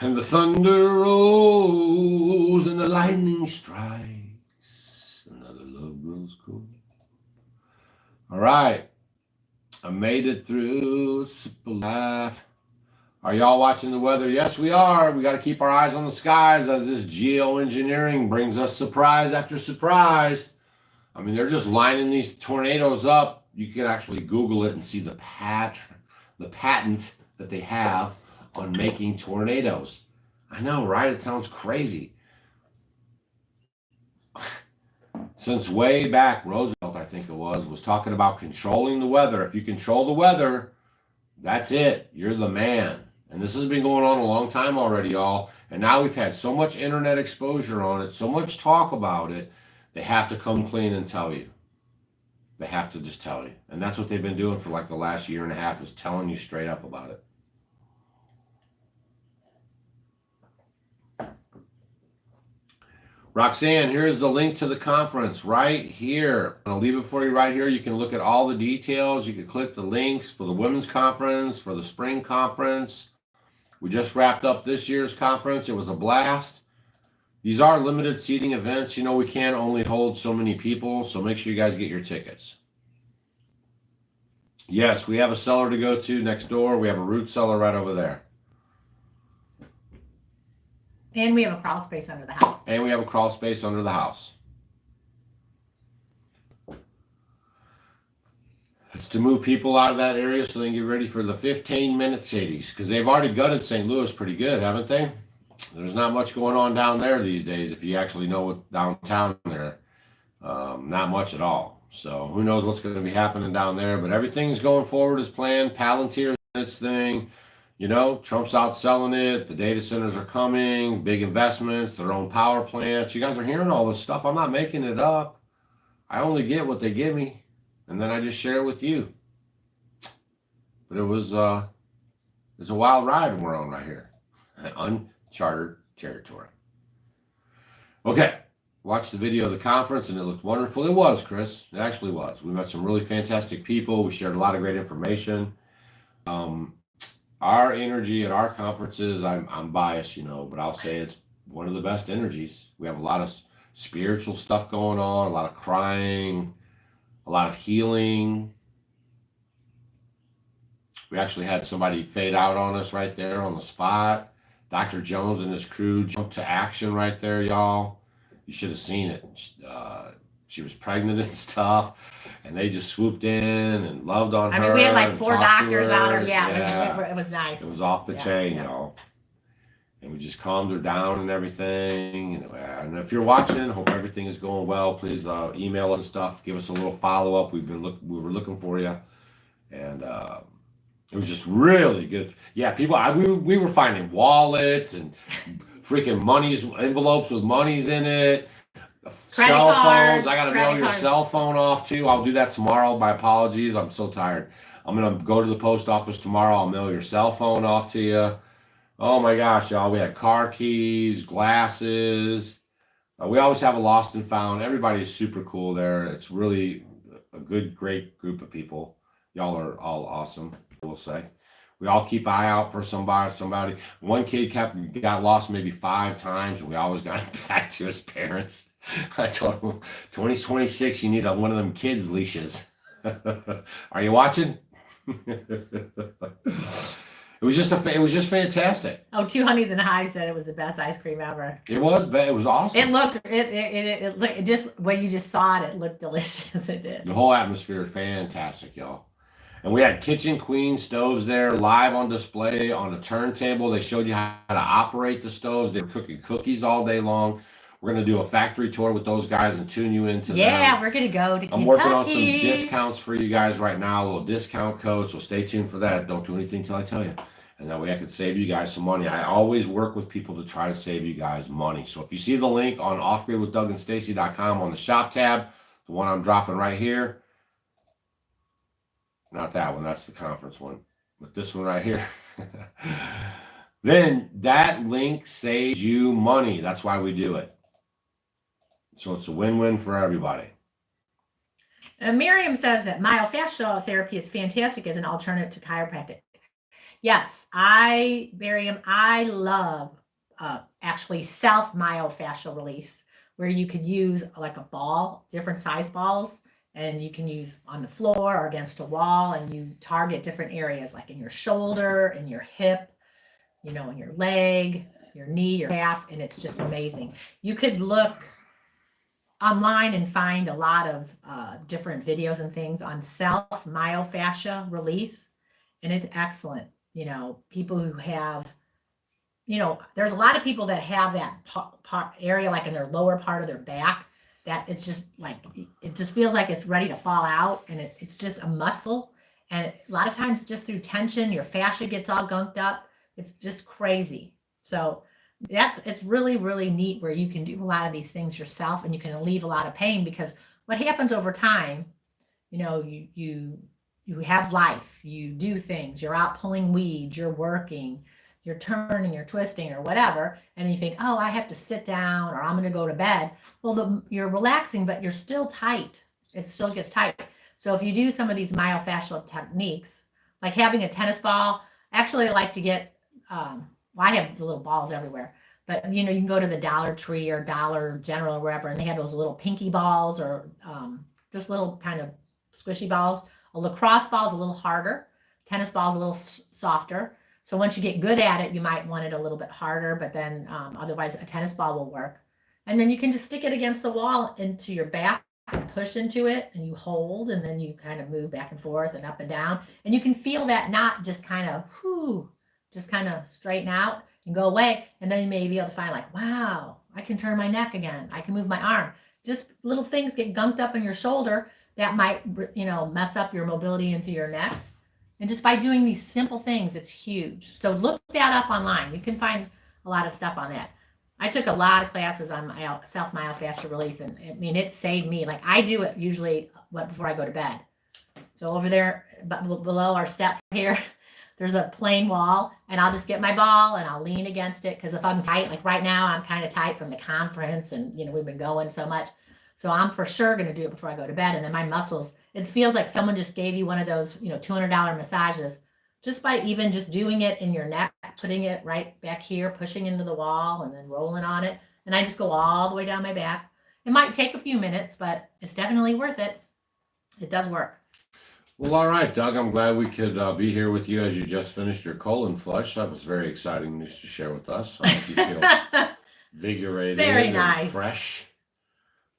And the thunder rolls and the lightning strikes. Another love grows cold. All right. I made it through Super Life. Are y'all watching the weather? Yes, we are. We got to keep our eyes on the skies as this geoengineering brings us surprise after surprise. I mean, they're just lining these tornadoes up. You can actually Google it and see the patent that they have on making tornadoes. I know, right? It sounds crazy. Since way back, Roosevelt, I think it was talking about controlling the weather. If you control the weather, that's it. You're the man. And this has been going on a long time already, y'all. And now we've had so much internet exposure on it, so much talk about it, they have to come clean and tell you. They have to just tell you. And that's what they've been doing for like the last year and a half, is telling you straight up about it. Roxanne, here's the link to the conference right here. I'll leave it for you right here. You can look at all the details. You can click the links for the women's conference, for the spring conference. We just wrapped up this year's conference. It was a blast. These are limited seating events. You know, we can't only hold so many people, so make sure you guys get your tickets. Yes, we have a cellar to go to next door. We have a root cellar right over there. And we have a crawl space under the house. And we have a crawl space under the house. It's to move people out of that area so they can get ready for the 15-minute cities, because they've already gutted St. Louis pretty good, haven't they? There's not much going on down there these days, if you actually know what downtown there. Not much at all. So who knows what's going to be happening down there, but everything's going forward as planned. Palantir's in its thing. You know, Trump's out selling it. The data centers are coming, big investments, their own power plants. You guys are hearing all this stuff. I'm not making it up. I only get what they give me, and then I just share it with you. But it's a wild ride we're on right here. Uncharted territory. Okay, watched the video of the conference, and it looked wonderful. It was, Chris. It actually was. We met some really fantastic people. We shared a lot of great information. Our energy at our conferences, I'm biased, you know, but I'll say it's one of the best energies. We have a lot of spiritual stuff going on, a lot of crying, a lot of healing. We actually had somebody fade out on us right there on the spot. Dr. Jones and his crew jumped to action right there, y'all. You should have seen it. She was pregnant and stuff, and they just swooped in and loved on her. I mean, we had like 4 doctors out there. Yeah. It was nice. It was off the chain, y'all. And we just calmed her down and everything. And if you're watching, hope everything is going well. Please email us and stuff. Give us a little follow-up. We were looking for you. And it was just really good. Yeah, people, we were finding wallets and freaking envelopes with monies in it. Cell phones. I got to mail your cell phone off too. I'll do that tomorrow. My apologies. I'm so tired. I'm going to go to the post office tomorrow. I'll mail your cell phone off to you. Oh my gosh, y'all. We had car keys, glasses. We always have a lost and found. Everybody is super cool there. It's really a great group of people. Y'all are all awesome, we'll say. We all keep an eye out for somebody. One kid got lost maybe 5 times, and we always got him back to his parents. I told him, 2026, you need one of them kids' leashes. Are you watching? It was just fantastic. Oh, 2 Honeys and Hive said it was the best ice cream ever. It was awesome. It looked just when you just saw it looked delicious. It did. The whole atmosphere is fantastic, y'all. And we had kitchen queen stoves there live on display on a turntable. They showed you how to operate the stoves. They were cooking cookies all day long. We're going to do a factory tour with those guys and tune you into them. Yeah, we're going to go to Kentucky. I'm working on some discounts for you guys right now, a little discount code, so stay tuned for that. Don't do anything till I tell you. And that way I can save you guys some money. I always work with people to try to save you guys money. So if you see the link on offgridwithdougandstacy.com on the shop tab, the one I'm dropping right here, not that one, that's the conference one, but this one right here, then that link saves you money. That's why we do it. So it's a win-win for everybody. Miriam says that myofascial therapy is fantastic as an alternative to chiropractic. Yes, Miriam, I love actually self myofascial release, where you could use like a ball, different size balls, and you can use on the floor or against a wall, and you target different areas like in your shoulder, in your hip, you know, in your leg, your knee, your calf, and it's just amazing. You could look online and find a lot of different videos and things on self-myofascia release, and it's excellent. You know, people who have, you know, there's a lot of people that have that area like in their lower part of their back that it's just like, it just feels like it's ready to fall out, and it's just a muscle, and a lot of times just through tension your fascia gets all gunked up. It's just crazy. So it's really, really neat where you can do a lot of these things yourself, and you can alleviate a lot of pain, because what happens over time, you know, you have life, you do things, you're out pulling weeds, you're working, you're turning, you're twisting or whatever, and you think, oh, I have to sit down or I'm going to go to bed. Well, you're relaxing, but you're still tight. It still gets tight. So if you do some of these myofascial techniques, like having a tennis ball, actually I like to get, well, I have the little balls everywhere, but you know, you can go to the Dollar Tree or Dollar General or wherever, and they have those little pinky balls or just little kind of squishy balls. A lacrosse ball is a little harder. Tennis ball is a little softer. So once you get good at it, you might want it a little bit harder, but then otherwise a tennis ball will work. And then you can just stick it against the wall into your back and push into it, and you hold, and then you kind of move back and forth and up and down. And you can feel that knot just kind of, just kind of straighten out and go away. And then you may be able to find like, wow, I can turn my neck again. I can move my arm. Just little things get gunked up in your shoulder that might, you know, mess up your mobility into your neck. And just by doing these simple things, it's huge. So look that up online. You can find a lot of stuff on that. I took a lot of classes on self-myofascial release, and I mean, it saved me. Like I do it usually before I go to bed. So over there, below our steps here, there's a plain wall, and I'll just get my ball and I'll lean against it, because if I'm tight, like right now, I'm kind of tight from the conference, and you know, we've been going so much. So I'm for sure going to do it before I go to bed. And then my muscles, it feels like someone just gave you one of those, you know, $200 massages, just by even just doing it in your neck, putting it right back here, pushing into the wall, and then rolling on it. And I just go all the way down my back. It might take a few minutes, but it's definitely worth it. It does work. Well, all right, Doug, I'm glad we could be here with you as you just finished your colon flush. That was very exciting news to share with us. I hope you feel invigorated Very and nice. fresh,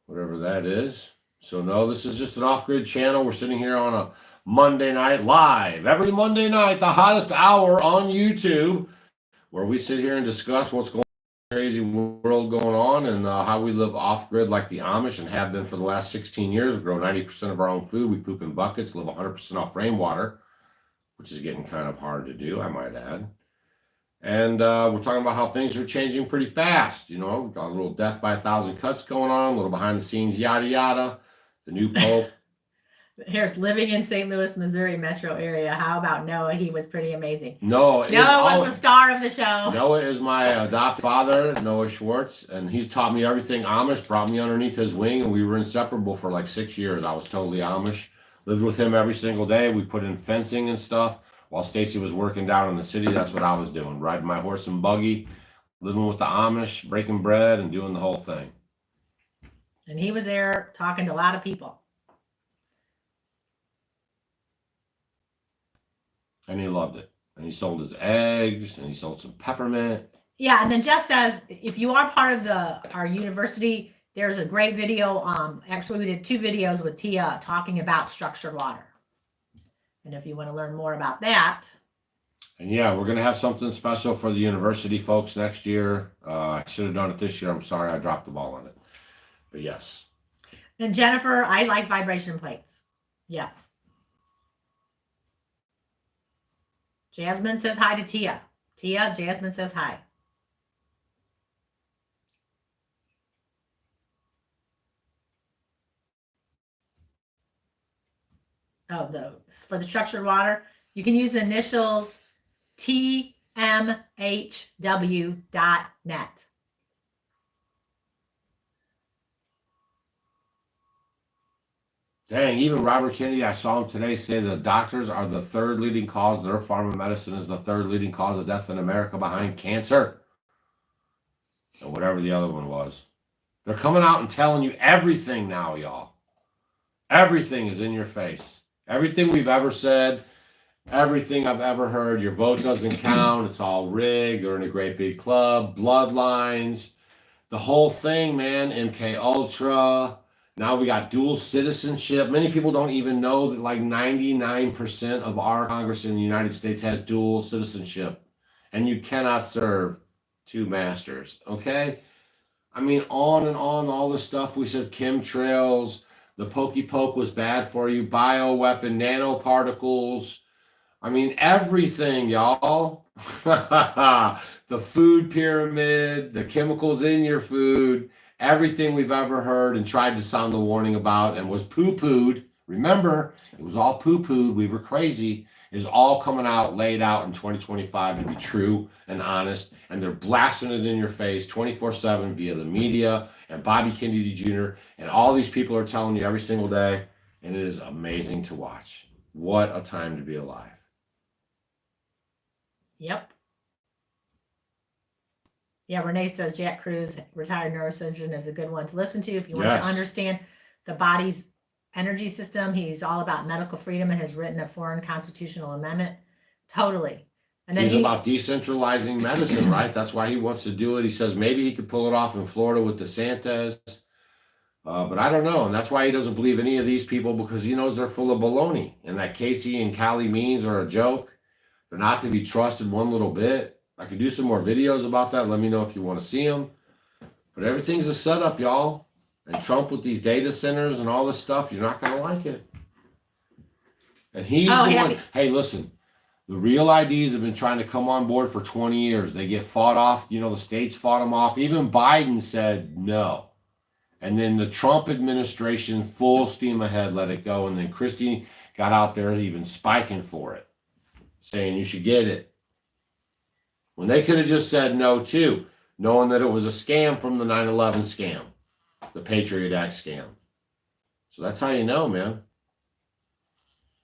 whatever that is. So no, this is just an off-grid channel. We're sitting here on a Monday night live, every Monday night, the hottest hour on YouTube, where we sit here and discuss what's going on in the crazy world going on, and how we live off-grid like the Amish, and have been for the last 16 years. We grow 90% of our own food. We poop in buckets, live 100% off rainwater, which is getting kind of hard to do, I might add. And we're talking about how things are changing pretty fast. You know, we've got a little death by 1,000 cuts going on, a little behind the scenes, yada, yada. The new Pope. Here's living in St. Louis, Missouri metro area. How about Noah? He was pretty amazing. Noah was the star of the show. Noah is my adopted father, Noah Schwartz, and he's taught me everything Amish, brought me underneath his wing, and we were inseparable for like 6 years. I was totally Amish. Lived with him every single day. We put in fencing and stuff. While Stacy was working down in the city, that's what I was doing. Riding my horse and buggy, living with the Amish, breaking bread, and doing the whole thing. And he was there talking to a lot of people. And he loved it. And he sold his eggs, and he sold some peppermint. Yeah, and then Jess says, if you are part of our university, there's a great video. Actually, we did 2 videos with Tia talking about structured water. And if you want to learn more about that. And yeah, we're going to have something special for the university folks next year. I should have done it this year. I'm sorry I dropped the ball on it. But yes. And Jennifer, I like vibration plates. Yes. Jasmine says hi to Tia. Jasmine says hi. Oh, for the structured water, you can use the initials tmhw.net. Dang, even Robert Kennedy, I saw him today say the doctors are the 3rd leading cause, their pharma medicine is the 3rd leading cause of death in America behind cancer. And whatever the other one was. They're coming out and telling you everything now, y'all. Everything is in your face. Everything we've ever said, everything I've ever heard, your vote doesn't count. It's all rigged. They're in a great big club, bloodlines, the whole thing, man. MK Ultra. Now we got dual citizenship. Many people don't even know that like 99% of our Congress in the United States has dual citizenship. And you cannot serve two masters. Okay? I mean, on and on, all the stuff we said, chemtrails, the pokey poke was bad for you, bioweapon, nanoparticles. I mean, everything, y'all. The food pyramid, the chemicals in your food, everything we've ever heard and tried to sound the warning about and was poo-pooed. Remember, it was all poo-pooed. We were crazy. Is all coming out, laid out in 2025 to be true and honest. And they're blasting it in your face 24/7 via the media and Bobby Kennedy Jr. And all these people are telling you every single day. And it is amazing to watch. What a time to be alive. Yep. Yeah, Renee says Jack Cruz, retired neurosurgeon, is a good one to listen to if you want to understand the body's energy system. He's all about medical freedom and has written a foreign constitutional amendment. Totally. And then he's about decentralizing medicine, right? That's why he wants to do it. He says maybe he could pull it off in Florida with DeSantis. But I don't know. And that's why he doesn't believe any of these people, because he knows they're full of baloney. And that Casey and Callie means are a joke. They're not to be trusted one little bit. I could do some more videos about that. Let me know if you want to see them. But everything's a setup, y'all. And Trump with these data centers and all this stuff, you're not going to like it. And he's the one. Hey, listen. The real IDs have been trying to come on board for 20 years. They get fought off. You know, the states fought them off. Even Biden said no. And then the Trump administration, full steam ahead, let it go. And then Christie got out there even spiking for it, saying you should get it. When they could have just said no, too, knowing that it was a scam from the 9/11 scam, the Patriot Act scam. So that's how you know, man.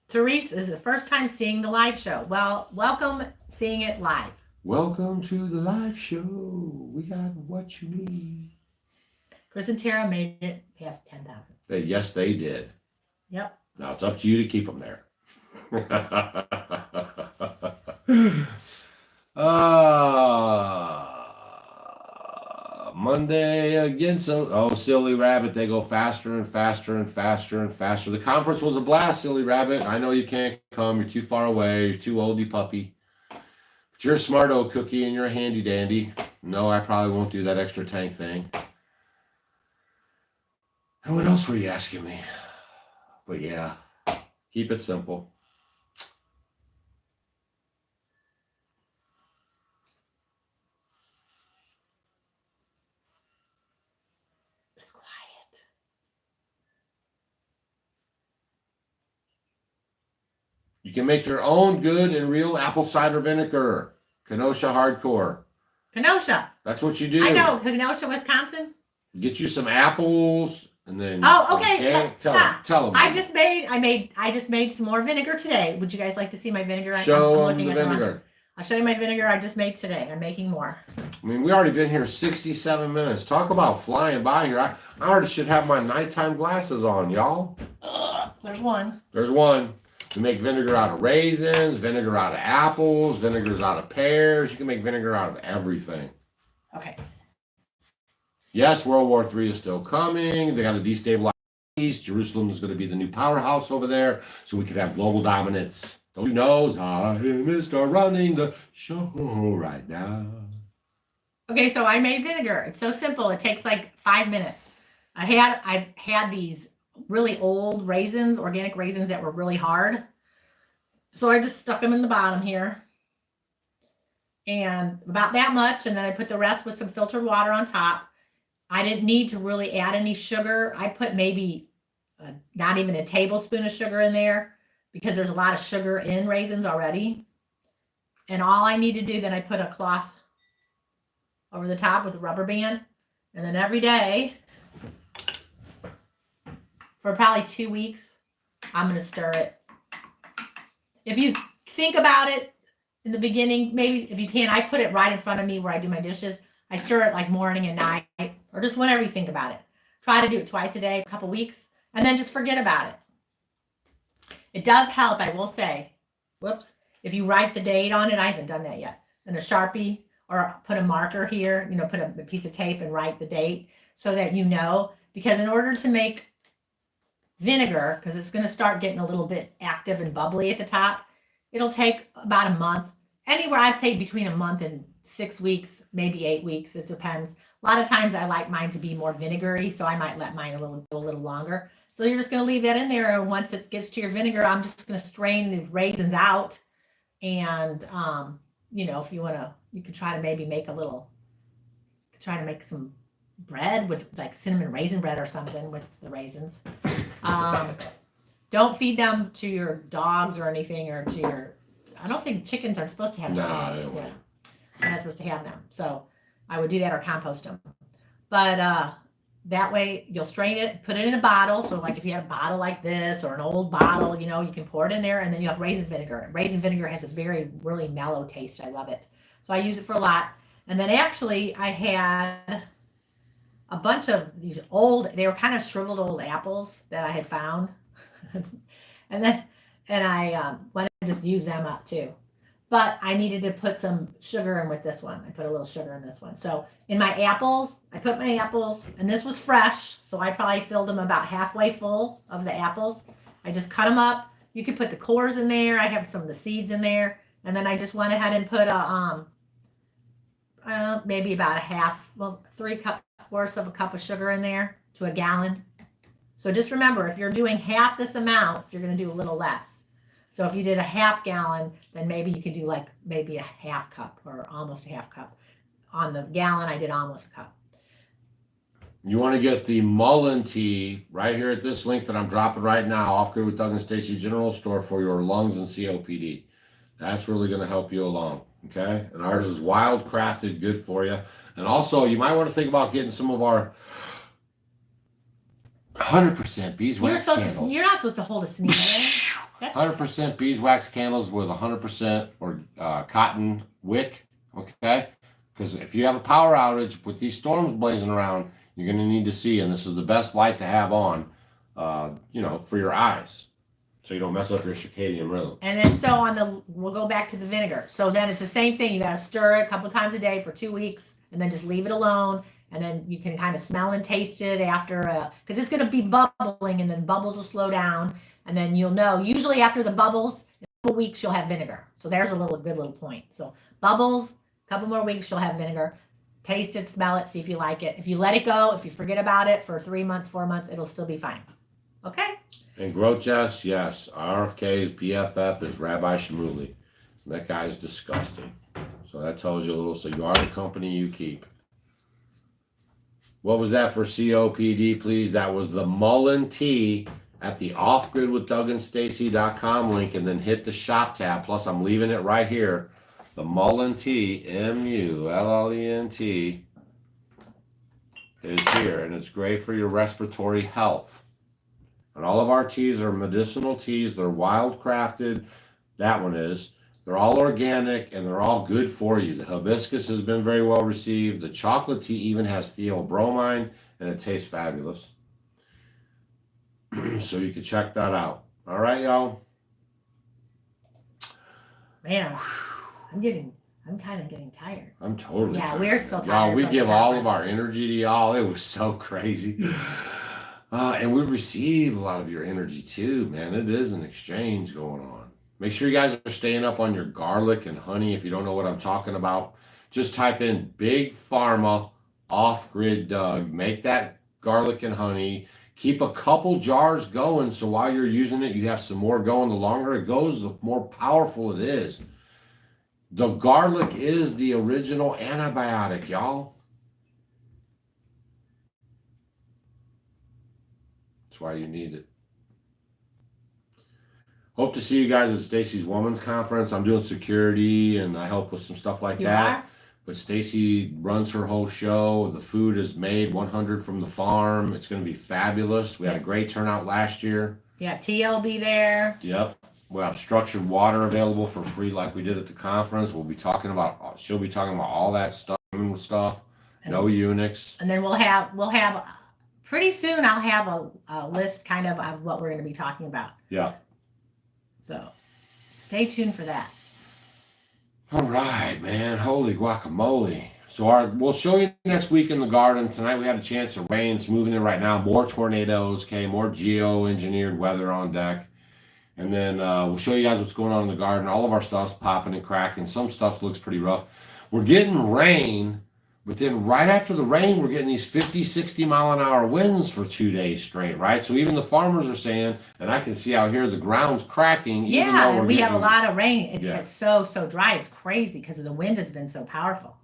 Therese is the first time seeing the live show. Well, welcome seeing it live. Welcome to the live show. We got what you need. Chris and Tara made it past 10,000. Yes, they did. Yep. Now it's up to you to keep them there. Monday again. So, silly rabbit. They go faster and faster and faster and faster. The conference was a blast, silly rabbit. I know you can't come. You're too far away. You're too oldie puppy. But you're a smart old cookie and you're a handy dandy. No, I probably won't do that extra tank thing. And what else were you asking me? But yeah, keep it simple. It's quiet. You can make your own good and real apple cider vinegar. Kenosha Hardcore. Kenosha. That's what you do. I know. Kenosha, Wisconsin. Get you some apples. And then okay. Tell them. I just made some more vinegar today. Would you guys like to see my vinegar? Show them the vinegar. I'll show you my vinegar I just made today. I'm making more. I mean, we already been here 67 minutes. Talk about flying by here. I already should have my nighttime glasses on, y'all. There's one. There's one. You make vinegar out of raisins, vinegar out of apples, vinegars out of pears. You can make vinegar out of everything. Okay. Yes, World War III is still coming. They got to destabilize East. Jerusalem is going to be the new powerhouse over there, so we could have global dominance. Don't you know? I am Mr. Running the show right now. Okay, so I made vinegar. It's so simple. It takes like 5 minutes. I've had these really old raisins, organic raisins that were really hard. So I just stuck them in the bottom here. And about that much, and then I put the rest with some filtered water on top. I didn't need to really add any sugar. I put maybe not even a tablespoon of sugar in there because there's a lot of sugar in raisins already. And all I need to do, then I put a cloth over the top with a rubber band. And then every day for probably 2 weeks, I'm going to stir it. If you think about it in the beginning, maybe if you can, I put it right in front of me where I do my dishes. I stir it like morning and night, or just whenever you think about it. Try to do it twice a day, a couple weeks, and then just forget about it. It does help, I will say. Whoops. If you write the date on it, I haven't done that yet. And a Sharpie or put a marker here, put a piece of tape and write the date so that you know. Because in order to make vinegar, because it's going to start getting a little bit active and bubbly at the top, it'll take about a month. Anywhere, I'd say between a month and 6 weeks, maybe 8 weeks. It depends. A lot of times I like mine to be more vinegary, so I might let mine go a little longer. So you're just going to leave that in there. And once it gets to your vinegar, I'm just going to strain the raisins out. And, if you want to, you can try to maybe make some bread with like cinnamon raisin bread or something with the raisins. Don't feed them to your dogs or anything, or to your, I don't think chickens are supposed to have dogs. Yeah. They're not supposed to have them. So I would do that or compost them. But, that way you'll strain it, put it in a bottle. So like if you had a bottle like this or an old bottle, you can pour it in there, and then you have raisin vinegar. Raisin vinegar has a really mellow taste. I love it. So I use it for a lot. And then actually I had a bunch of these they were kind of shriveled old apples that I had found. and I went and just used them up too. But I needed to put some sugar in with this one. I put a little sugar in this one. So in my apples, I put my apples, and this was fresh. So I probably filled them about halfway full of the apples. I just cut them up. You could put the cores in there. I have some of the seeds in there. And then I just went ahead and put maybe about 3 fourths of a cup of sugar in there to a gallon. So just remember, if you're doing half this amount, you're going to do a little less. So if you did a half gallon, then maybe you could do like maybe a half cup or almost a half cup. On the gallon, I did almost a cup. You want to get the mullein tea right here at this link that I'm dropping right now, Off Grid with Doug and Stacy General Store, for your lungs and COPD. That's really going to help you along, okay? And ours is wild crafted, good for you. And also, you might want to think about getting some of our 100% beeswax candles. You're not supposed to hold a sneeze. 100% beeswax candles with 100% or cotton wick, okay? Because if you have a power outage with these storms blazing around, you're going to need to see, and this is the best light to have on, for your eyes, so you don't mess up your circadian rhythm. And then we'll go back to the vinegar. So then it's the same thing. You got to stir it a couple times a day for 2 weeks, and then just leave it alone. And then you can kind of smell and taste it after, because it's going to be bubbling, and then bubbles will slow down. And then you'll know, usually after the bubbles, in a couple weeks, you'll have vinegar. So there's a good little point. So bubbles, a couple more weeks, you'll have vinegar. Taste it, smell it, see if you like it. If you let it go, if you forget about it for 3 months, 4 months, it'll still be fine. Okay? And Grochess, yes, RFK's BFF is Rabbi Shmuley. That guy's disgusting. So that tells you a little, so you are the company you keep. What was that for COPD, please? That was the mullein tea at the offgridwithdougandstacy.com link, and then hit the shop tab. Plus, I'm leaving it right here. The mullein tea, MULLENT, is here, and it's great for your respiratory health. And all of our teas are medicinal teas. They're wild crafted. That one is. They're all organic, and they're all good for you. The hibiscus has been very well received. The chocolate tea even has theobromine, and it tastes fabulous. So you can check that out. All right, y'all. Man, I'm kind of getting tired. I'm totally tired. Yeah, we're still tired. Y'all, we give all of our energy to y'all. It was so crazy. And we receive a lot of your energy too, man. It is an exchange going on. Make sure you guys are staying up on your garlic and honey. If you don't know what I'm talking about, just type in Big Pharma Off Grid Doug. Make that garlic and honey. Keep a couple jars going, so while you're using it, you have some more going. The longer it goes, the more powerful it is. The garlic is the original antibiotic, y'all. That's why you need it. Hope to see you guys at Stacy's Women's Conference. I'm doing security, and I help with some stuff like that. But Stacy runs her whole show. The food is made 100 from the farm. It's going to be fabulous. We had a great turnout last year. Yeah, TL will be there. Yep. We'll have structured water available for free like we did at the conference. She'll be talking about all that stuff. No eunuchs. And then we'll have pretty soon I'll have a list kind of what we're going to be talking about. Yeah. So stay tuned for that. All right, man. Holy guacamole. So we'll show you next week in the garden. Tonight we had a chance of rain. It's moving in right now. More tornadoes, okay? More geo-engineered weather on deck. And then we'll show you guys what's going on in the garden. All of our stuff's popping and cracking. Some stuff looks pretty rough. We're getting rain, but then right after the rain, we're getting these 50, 60 mile an hour winds for 2 days straight, right? So even the farmers are saying, and I can see out here, the ground's cracking. Yeah, and we have a lot of rain. It's so dry. It's crazy because the wind has been so powerful.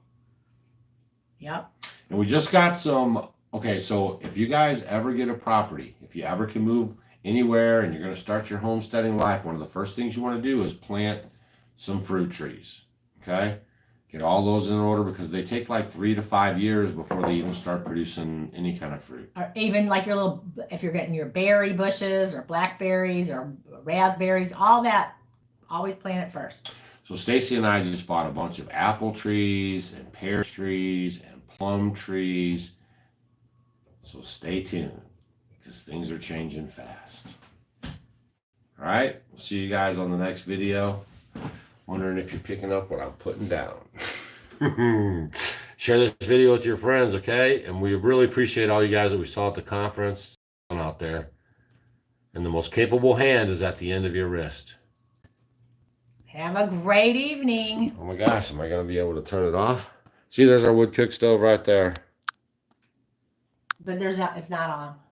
Yep. And we just got some, okay, so if you guys ever get a property, if you ever can move anywhere and you're going to start your homesteading life, one of the first things you want to do is plant some fruit trees, okay? Get all those in order because they take like 3 to 5 years before they even start producing any kind of fruit. Or even like your little, if you're getting your berry bushes or blackberries or raspberries, all that, always plant it first. So Stacy and I just bought a bunch of apple trees and pear trees and plum trees. So stay tuned because things are changing fast. All right, we'll see you guys on the next video. Wondering if you're picking up what I'm putting down. Share this video with your friends, okay? And we really appreciate all you guys that we saw at the conference out there. And the most capable hand is at the end of your wrist. Have a great evening. Oh my gosh, am I going to be able to turn it off? See, there's our wood cook stove right there. But it's not on.